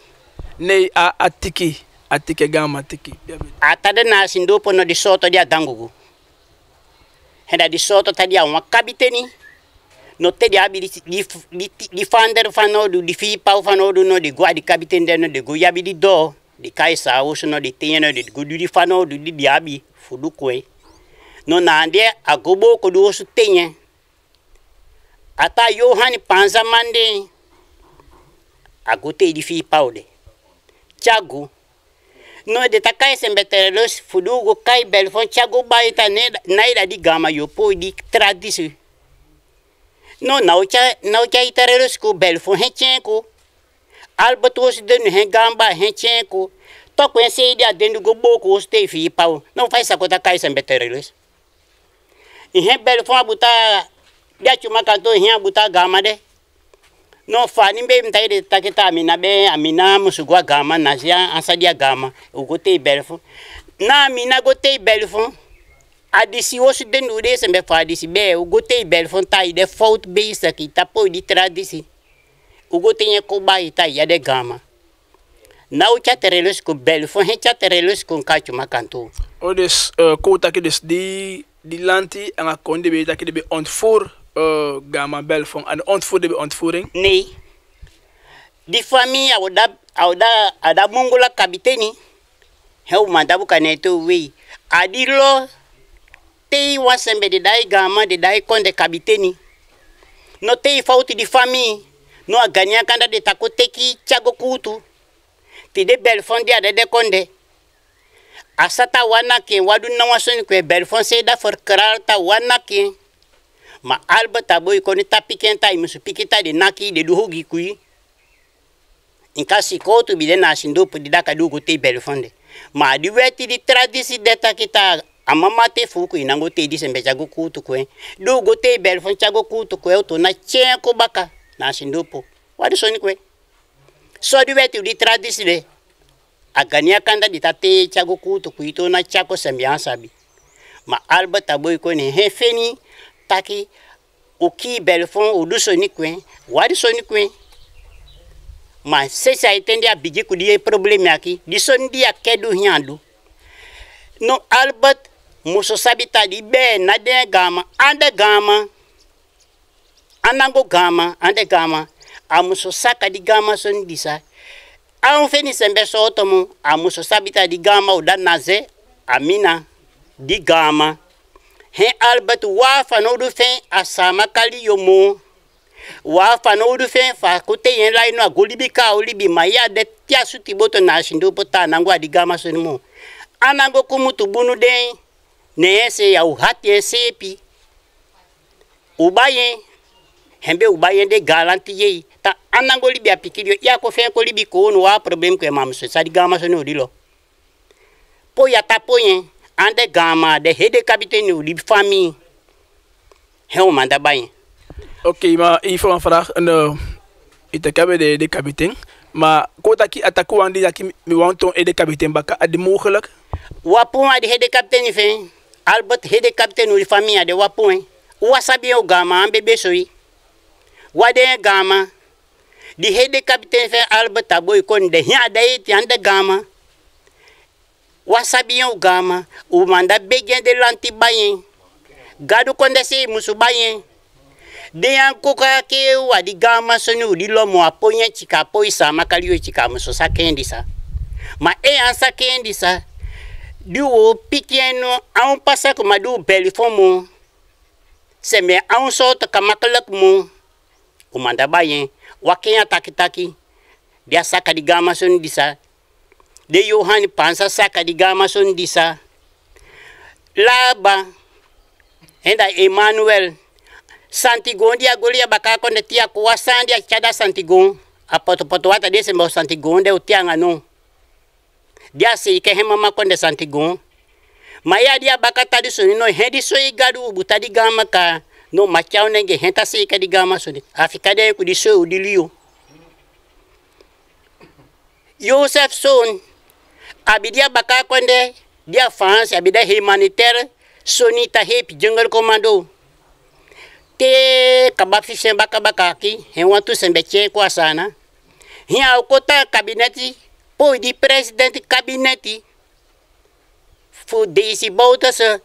Nee, a tiki. A tiki gama tiki. Atada na sindopo no di soto dia dangogo. Henda di soto tadi a kapiteni. No te di abi di fander fanodu, di fi pau fanodu no di gua di kapiten den no di go yabi di do. Di kaisa oso no di tenya no di gudu di fanodu di diabi fudu kwe. No nande a gobo ko do oso tenya. Ata Yohani panza mande. A gote di fi pau de. Chagu. No de takai sembeteros fudu go kai Belfon chagu baita ne naira di gama yo po di tradisi. No naucha itareros ko Belfon hechenko. Albatos de no gamba hechenko. To conhece dia dentro go boko oste fi pau. Não faz essa coisa kai sembeteros. E Belfon abuta dia chuma kanto hin abuta gama de. No fani be mtai de taketa amina be amina musugwa gama nasia ansadia gama ugote Belfon. Na amina gote Belfon. Adisi osu den ude sembe fa adisi be ugote Belfon tai de fault base ki tapo di tradisi. Ugote nye ko ba ita ya de gama. Na u chaterelos ko Belfon he chaterelos ko kachu makanto. O dus kota ki dus die lanti en a konde be dat ki de be ontvoer gama Belfon en ontvoer de be ontvoering. Nee. Die familie ada mongola kapiteni. Heu mandabu kaneto we. Adilo tei wasembe de dai gama de dai konde kapiteni. No tei fauti di famille. No agania kanda de takoteki chago kutu. Ti de Belfon dia de konde. Asata wanake wadu na wasoni kwe Belfon se da forkrar ta wanake. Ma Albert aboy koni tapikenta imusu pikita de naki de duhogi kui. Inka sikotu bide na sindopo di daka dugo te Belfon de. Ma di weti di tradisi deta kita amama te fuku inango te di sembe chago kutu kwe. Dugo te Belfon chago kutu kwe to na chenko baka na sindopo. Wadu soni kwe. So di weti di tradisi de. Agania kanda di tate chago kutu kwe to na chako sembiansa bi. Ma Albert aboy koni hefeni taki uki Belfon udu soni kwe. Wadu soni kwe. Ma se aitende a bigi kudi problème aqui di son dia kedu hiandu no Albert muso sabita di be na de gama ande gama anango gama ande gama a muso saka di gama son disa a on feni sembe so tomo a muso sabita di gama uda naze amina di gama he Albert wa fanodu fe asama kali yomo wa fanodu fe fa kote yen lai no agolibi ka olibi maya de tia suti boto na shindo pota nango adigama sonimo anango kumutu bunu de ne ese ya uhati ese pi ubaye hembe ubaye de galanti ye ta anango libi apikirio ya ko fe ko libi ko no wa problem ko mamso sa digama sono dilo po ya tapoyen ande gama de hede kapiteni libi famille he o manda baye. Oké, maar even een vraag. Ik heb de kapitein. Maar kota ki ataku andi dat ki mi wanton de kapitein baka adi mogelijk. Wapun adi de kapitein fe. Albert de kapitein uli famille adi wapun. Wasabi o gama ambe besoi. Wade gama. Di de kapitein fe Albert aboy kon de hiya dai ti ande gama. Wasabi o gama. U manda begen de lanti bayen. Gadu konde se musu bayen. Deyan koka ke wadi gama sonu di lomo aponya chika apoi sama kalio chika muso sa kendisa. Ma ansa kendisa. Duo pikieno aun pasa ko madu Belfon seme aun so to kamakalak mo. Umanda bayen wakenya takitaki. Dia saka di gama sonu disa. De Yohani pansa saka di gama sonu disa. Laba. Enda Emmanuel Santigon dia golia baka konde tia kuwasan dia chada Santigon apoto wata dese mbo Santigon de utianga no dia se ke hema konde Santigon maya dia baka tadi soni no hedi so igadu butadi gama ka no machao nenge henta se ke di gama soni afika de ku di so udilio Joseph son abidia baka konde dia France abida humanitaire sonita hepi jungle commando te kabafi sen baka ki hen wantu sen beche kwa sana hiya kota kabineti po di president kabineti fu Desi Bouterse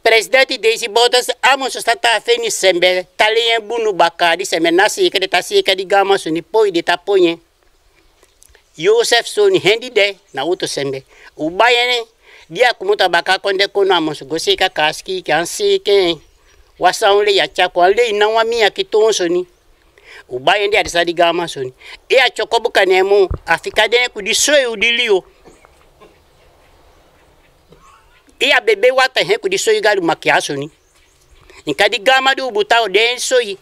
presidente Desi Bouterse amo so stata feni sembe talien bunu baka di sembe nasi ke tasi ke di gama suni po di taponye Joseph Soni hendi de na uto sembe ubayene dia kumuta baka konde kono amo so goseka kaski kansi ke wasaunle ya chakwa le na wami ya kitonsoni ubayende adisa di gama soni e a chokobuka nemu afika de ku di soy udilio e a bebe wata he ku di soy galu makiasoni inkadi gama du butao den soy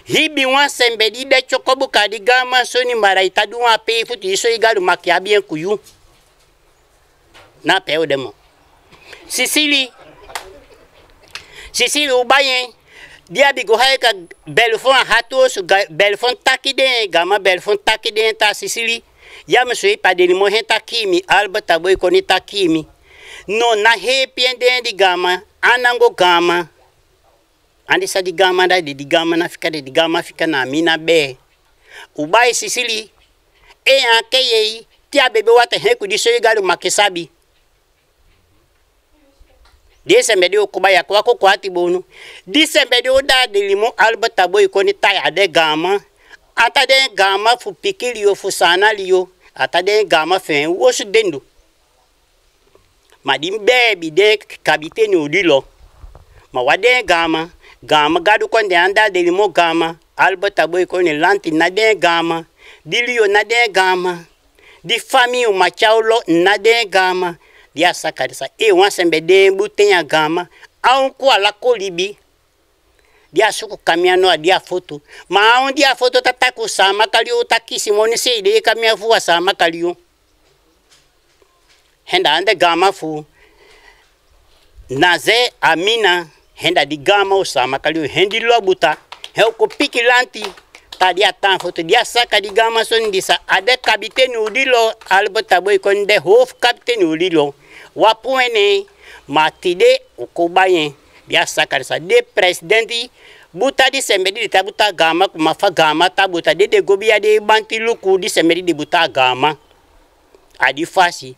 hibi wan sembe di de chokobuka di gama soni maraita du wa pe fu di soy galu makia bien kuyu na pe o demo Sicily ubayen dia bigo haika belfon hatos belfon takide gama belfon takide ta Sicily ya mesoi padeni mo henta kimi albata boy koni takimi no na hepiende di gama anango gama andi sa di gama da di gama na fika di gama fika na mina be ubay Sicily e akeye tia bebe wata heku di soy galu makesabi Disembe de okubaya kwa kwati bonu Disembe de oda de limo albata boy koni taya de gama ata de gama fu pikilio fu sanalio ata de gama fen wosu dendo madim bebi de kabiteni udilo ma wade gama gadu konde anda de limo gama albata boy koni lanti na de gama dilio na de gama di famille machaulo na de gama dia sakarisa e wan sembe de butenya gama au kwa la kolibi dia suku kamiano dia foto ma on dia foto tataku sama kalio takisi moni se de kamia fu sama kalio henda ande gama fu naze amina henda di gama usama kalio hendi lobuta he ko pikilanti ta dia tan foto dia saka di gama son disa ade kapiteni udilo albata boy konde hof kapiteni udilo wapuene matide ukobayen dia sakarisa de presidenti buta di sembedi di tabuta gama kumafa gama tabuta de gobia de banti luku di sembedi di buta gama adi fasi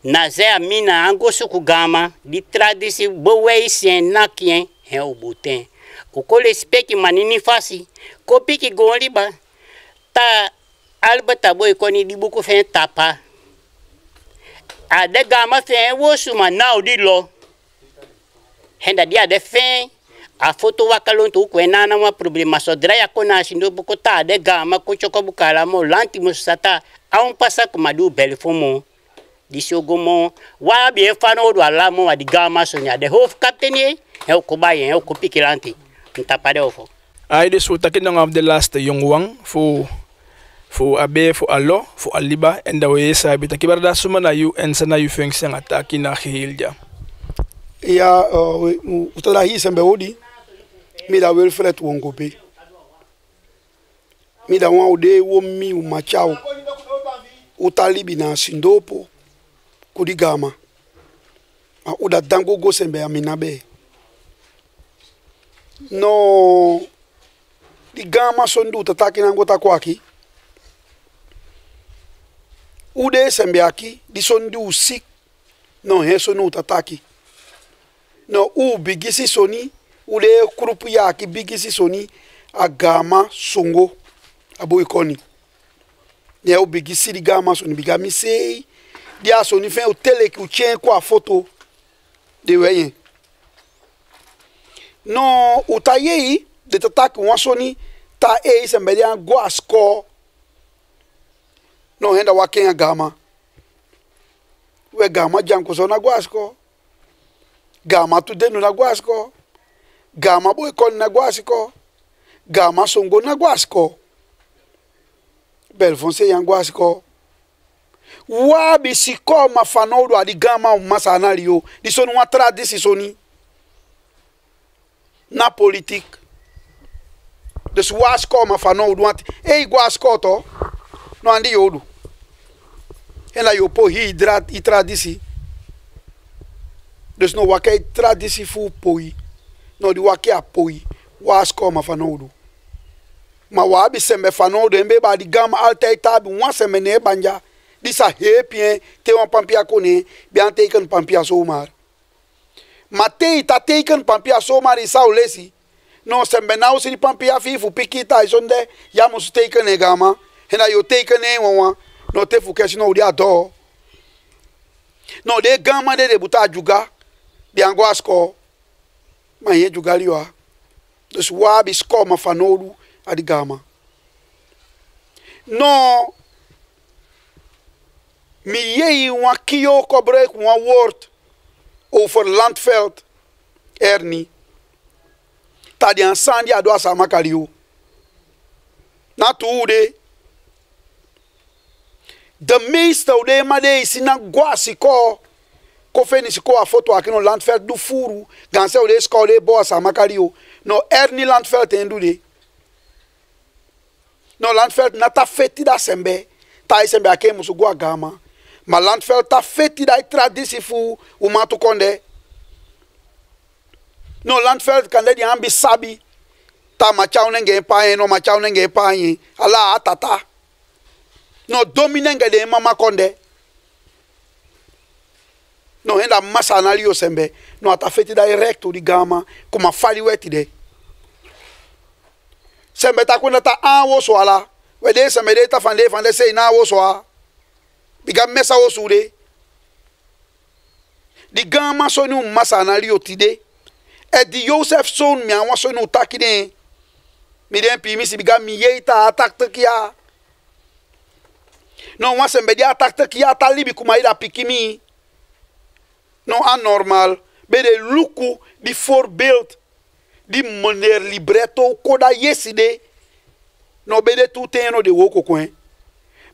naze amina angosu ku gama di tradisi bowe sien nakien he ubuten ukole speki manini fasi kopi ki goliba ta albata boy koni di buku fen tapa ade gama fen wosu ma now di lo henda dia de fen a foto wakalonto ku enana ma problema sodra ya kona shindo buku ta ade gama ko choko bukala mo lanti musata a un passa ku madu belfomo di shogomo wa bien fano do ala mo adi gama so nya de hof captain e ko bayen e ko pikilanti nta pade ofo ai de so taking of the last young one for abe for allo for aliba and the way sabi takibarda sumana you and sana you function ataki na hilja ya utada hii sembe odi mi da Wilfred Wongope mi da wa ode wo mi umachao utalibi na sindopo kudigama uda dango go sembe aminabe no digama sondu tataki nango takwaki ude sembe aki di sondu usik no he sonu tataki no u bigisi soni ude kurupu yaki bigisi soni agama songo abo ikoni ne u bigisi digama soni bigami sei dia soni fe o tele ki o tien kwa photo de weyen no utayei de tataki wansoni ta e sembe dia guasco no henda wakenya gama we gama janko sona guasco gama tu denu na guasco gama boy kon na guasco gama songo na guasco belfonse yang guasco wa bisiko mafanodo adi gama masanario di sonu wa tradisi soni na politique dus wasko mafanodo want e guasco to no andi yodu En dat je po hi traditie. Dus no wakai traditie fu poi. No di wakai poi. Was komen van oudu. Maar waar bi sembe van oudu en beba di gama altijd tabi wan sembe ne banja. Di sa hepien te wan pampia kone bian teken pampia zomaar. Maar te ta teken pampia zomaar in sao lesi. No sembe nou si di pampia fifu pikita isonde ya musu teken e gama. En dat je teken e wan no te fu kesi no di ado. No de gama de buta juga. Di angwasko. Maar je juga liwa. Dus waar is komen van oudu a di gama. No. Mi je wan kio gebruik wan woord over landveld. Niet. Ta di ansan di ado asama kaliu. Na tuude. De meeste ude ma de isina gwasi ko. Kofeni siko a foto aqui no landveld do furu. Ganse ude skole bo asama kaliu. No niet landveld en de. No landveld na ta feti da sembe. Ta sembe ake musu gwa gama. Maar landveld ta feti da traditie fu umatu konde. No landveld kan de di ambi sabi. Ta machau nenge paen no machau nenge paen. Ala atata. No dominenge de mama konde. No henda masa analio sembe. No ata feti da recto di gama. Kuma fali weti de. Sembe ta kwenda ta anwo so ala. We de sembe de ta van de say na wo so a. Biga mesa wo sude. Di gama so ni masa analio tide. E di Joseph son mi anwa so no takide. Mi den pi mi si biga mi yeita atak tekia. No wan sembe di atak tekia ta libi kuma ida pikimi. No anormal. Be de luku di voorbeeld. Die meneer libretto koda yeside. No be de tuteno de woko kwen.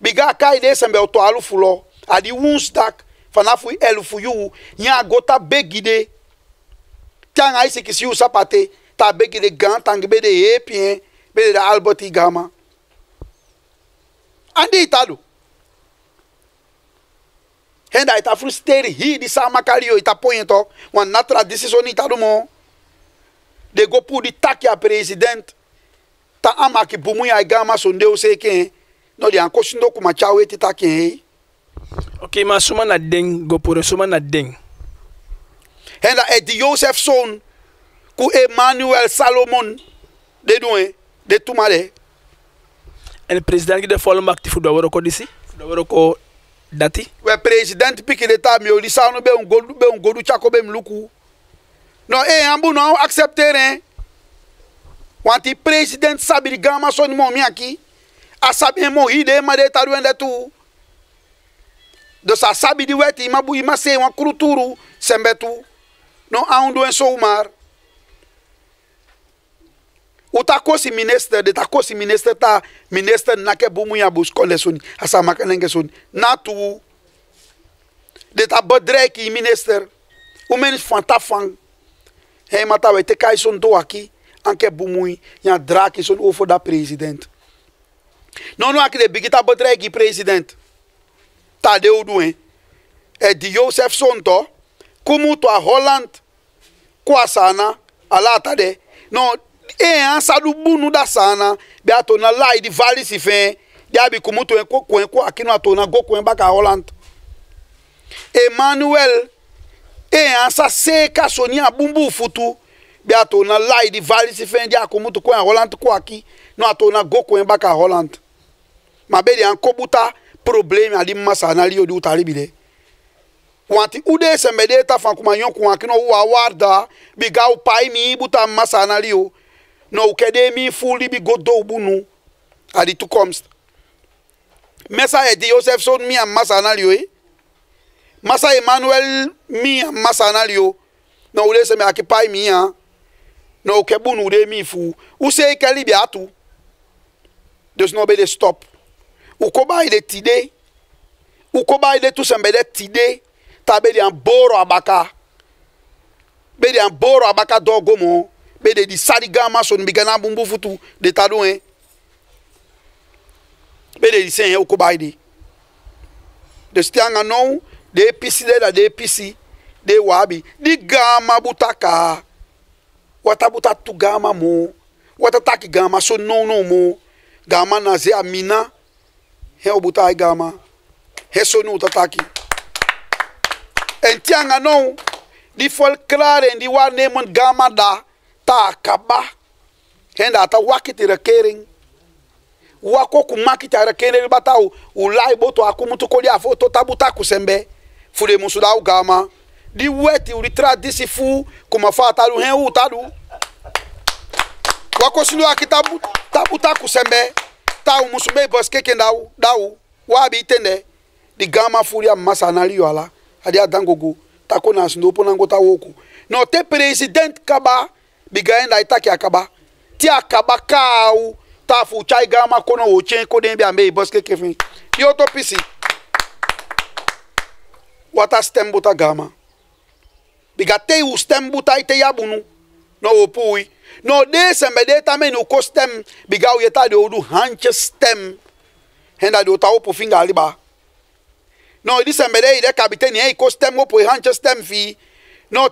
Biga kai de sembe oto alu fulo. Adi woensdag vanaf 11 yu. Nya gota begide. Tiang aisi kisi u sapate. Ta begide gan tang be de epien. Be de Alberti Gama. Andi italo. Henda ita frusteri hi di sama kalio ita pointo. Wan na traditie so ni italo mo. De go pu di taki a president. Ta ama ki bumu ya gama sonde o seke. No di anko shindo kuma chawe ti taki hei. Ok, maar suma na ding go pure suma na ding. Henda di Joseph son ku Emmanuel Salomon de doen de tumare. En de president die de volle macht die voor de woro ko disi. Voor de woro ko dati. We president piki de ta mi o di sa no be un godu chako be mluku. No ambu no accepter hein. Want die president sabi di gama so ni mo mi aki. Asabi mo hide ma de taru ende tu. Dus asabi di weti ma bu ima se wan kulturu sembetu. No aundu en so maar. Utakosi minister de takosi minister ta minister nake bumu ya buskole soni asama kanenge soni natu de ta bedreki minister o menos fantafang he mata we te kai son do aqui anke bumu ya draki son over da president no aqui de bigita bedreki president ta de odu e di Joseph Sonto como to a Holland kwasana ala ta de no ansa du bunu da sana be atona lai di vali si fe dia bi kumuto en ko akino atona go ko en baka Holland Emmanuel ansa se ka sonia bumbu futu be atona lai di vali si fe dia kumuto ko en Holland ko aki no atona go ko en baka Holland ma be di an kobuta problème ali masana li odi utali bide wanti ude sembe ta fan kuma yon ko akino wa warda bi ga pai mi buta masana li o no kede mi fully bi godo bunu adi toekomst. Mesa di Joseph son mi am masanalio Masa Emmanuel mi am masanalio. No ule se me akipai mi ya. No kebunu de mi fu. Use kali bi atu. Dus no be de stop. Ukoba ide tide. Ukoba ide tu sembe de tide. Ta be di an boro abaka. Be di an boro abaka dogo mo. Be de di sarigama son bigana bumbu futu de tadu Be de di sen ukobaide. Dus tianga nou, de pisi de pisi, de wabi, di gama butaka. Wata buta tu gama mo, wata taki gama so no mo, gama na ze amina, he buta ai gama, he so no tataki. En tianga nou, di folklore en di waarnemend gama da, ta akaba, en da ta wakiti regering. Wako kumaki ta regering bata u lai boto akumutu koli afo to tabuta kusembe, fude musuda u gama. Di weti u tradisi fu kuma fata lu hen u tadu. Wako sinu akitabu tabuta kusembe, ta u musume boske kendau, dau, wabi itende. Di gama furia masanali yo ala, adi adangogo. Tako na sindopo nango ta woku. No te president kaba bigaenda itaki akaba. Ti akaba kau ta fu chai gama kono ochen ko den bia me boske kefin. Yo to pisi. Wata stem buta gama. Bigate u stem buta ite yabunu. No opui. No de sembe de tame no ko stem biga u yeta de odu hanche stem. Henda de ota opu finga liba. No, this is the captain. He custom up with hanche stem fee. No,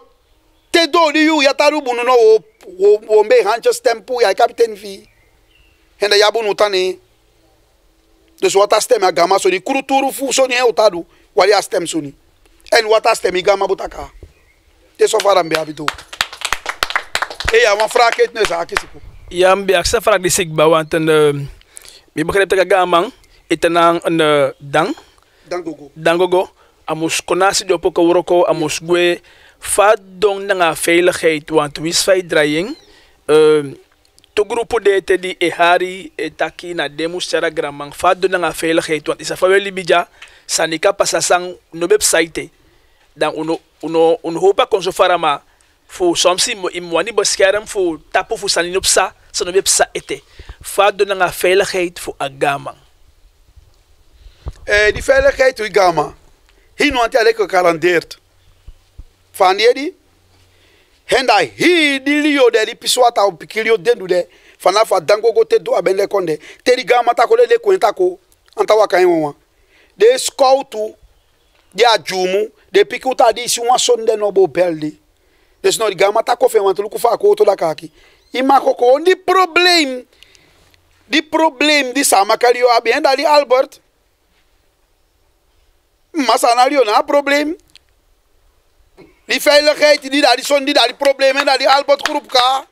te do you yataru bunu no wombe hanche stem pu ya captain fee. And the yabu nutani. Dus water stem a gama soni kuruturu fu soni he utadu wali a stem soni. And water stem igama butaka. Te so far ambe abido. Ya wan fraket ne sa akisipo. Ya ambe aksa frak di sigba wanten mi begreep te gamang itenang een dang. Dangogo, amus konasi de opoka woroko, amus gwe, fa dong nga veiligheid, want wis fai drying, to grupo de te di ehari, etaki na demus sera gramang, fa dong nga veiligheid, want isa fa weli bija, sanika pasasang no website, dan uno hopa konso farama, fu somsi mo imwani beskerm fu tapu fu saninopsa, sa no website, fa dong nga veiligheid fu agamang. Die veiligheid u gama. Hier nu anti aleko karandeerd. Van die? Henda hi di lio de li piswata o pikilio dendu de. Vanaf dango go te do abende konde. Te di gama ta ko le kwenta ko. Anta waka enwa. De scoutu dia jumu de pikuta di si wan sonde no bo beldi. Des no di gama ta ko fe wan tulu ku fa ko to da kaki. Ima ko ko di problem. Di problem di sama kalio abi henda di Albert. Masanario na probleem. Die veiligheid die daar die son die daar die problemen daar die Albert groep ka.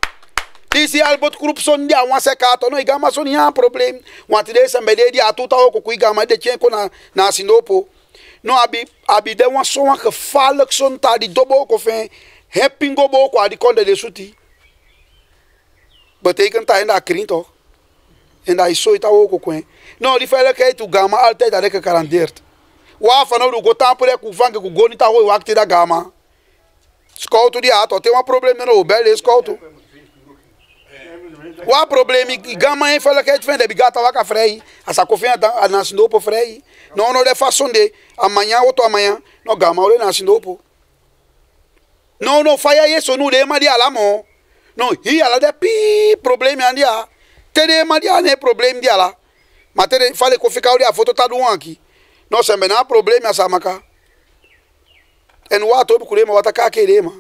Die si Albert groep son die aan sekato no igama son ja probleem. Want deze mbede die atuta ook ku igama de chen ko na sindopo. No abi de wan son gevaarlijk son ta die dobo ko fen. Hepingo bo ko adi konde de suti. Betekent dat in dat kring toch? En dat is zo ita ook ko. No die veiligheid u gama altijd dat ik garandeerd. Wa fana do go tampure ku vange ku goni ta ho wakti da gama. Scout di ato tem um problema no bel scout. Wa problema gama en fala que defende bigata waka frei. Asa kofia da na sindopo frei. No de façon de amanhã outro amanhã no gama ole na sindopo. No faya yeso no de madia la mo. No hi ala de pi problema andia. Tere madia ne problema dia la. Matere fale ko fica ali a foto tá do aqui. No sembe na problema samaka. En wa to bi wata ka kerema.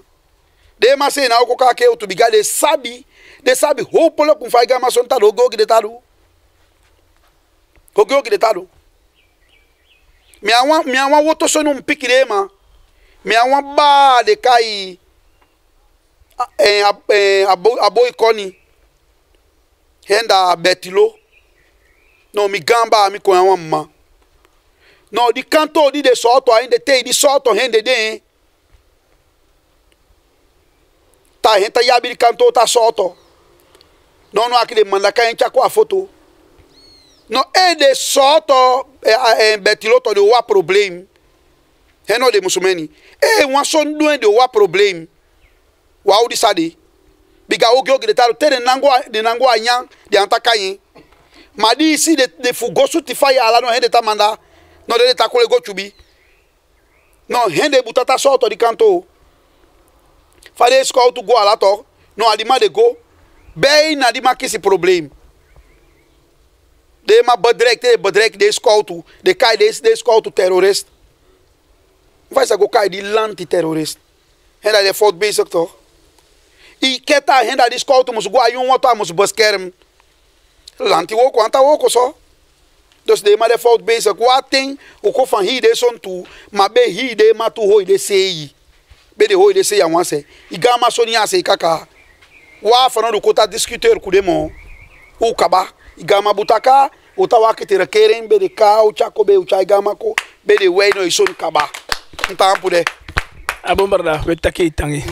De ma se na ko ka ke to biga de sabi hopolo kun fa gama son ta do gogi de tadu. Ko gogi de tadu. Mi awan woto so no mpikirema. Mi awan ba de kai aboy koni. Henda betilo. No mi gamba mi ko awan ma. No, di kanto di de soto ainda te di soto hende de. Ta henta yabi di kanto ta soto. No akile mandaka encha kwa foto. No de soto betiloto de wa problem. Heno de musumeni. Wan son doen de wa problem. Wa udi sadi. Biga ogyo de taro tere nango anyan de antakayin. Madi si de fugosu tifaya ala no hende ta manda. No de ta kole go chubi. No hende butata soto di kanto. Fale scout go ala to. No adima de go. Bem na adima kisi problem. De ma bedrek de scout. De kai de scout terrorist. Vai sa go kai die anti-terrorist. En dat is fout bezig toch? I keta hen dat die scout moest go ayun wat moest beschermen. Lanti ook, want ook zo. Dus de maar de fout bezig. Wat ding, ook van hier de son toe, maar bij hier de maar toe hooi de sei. Bij de hooi de sei aan se. I gama sonia se kaka. Wa van de kota discuteur kudemo. O kaba. I gama butaka, utawa kitira keren bij de ka o chako be o chai gama ko, bij de wei no ison kaba. Ntampu de. Abombarda, wetake itangi.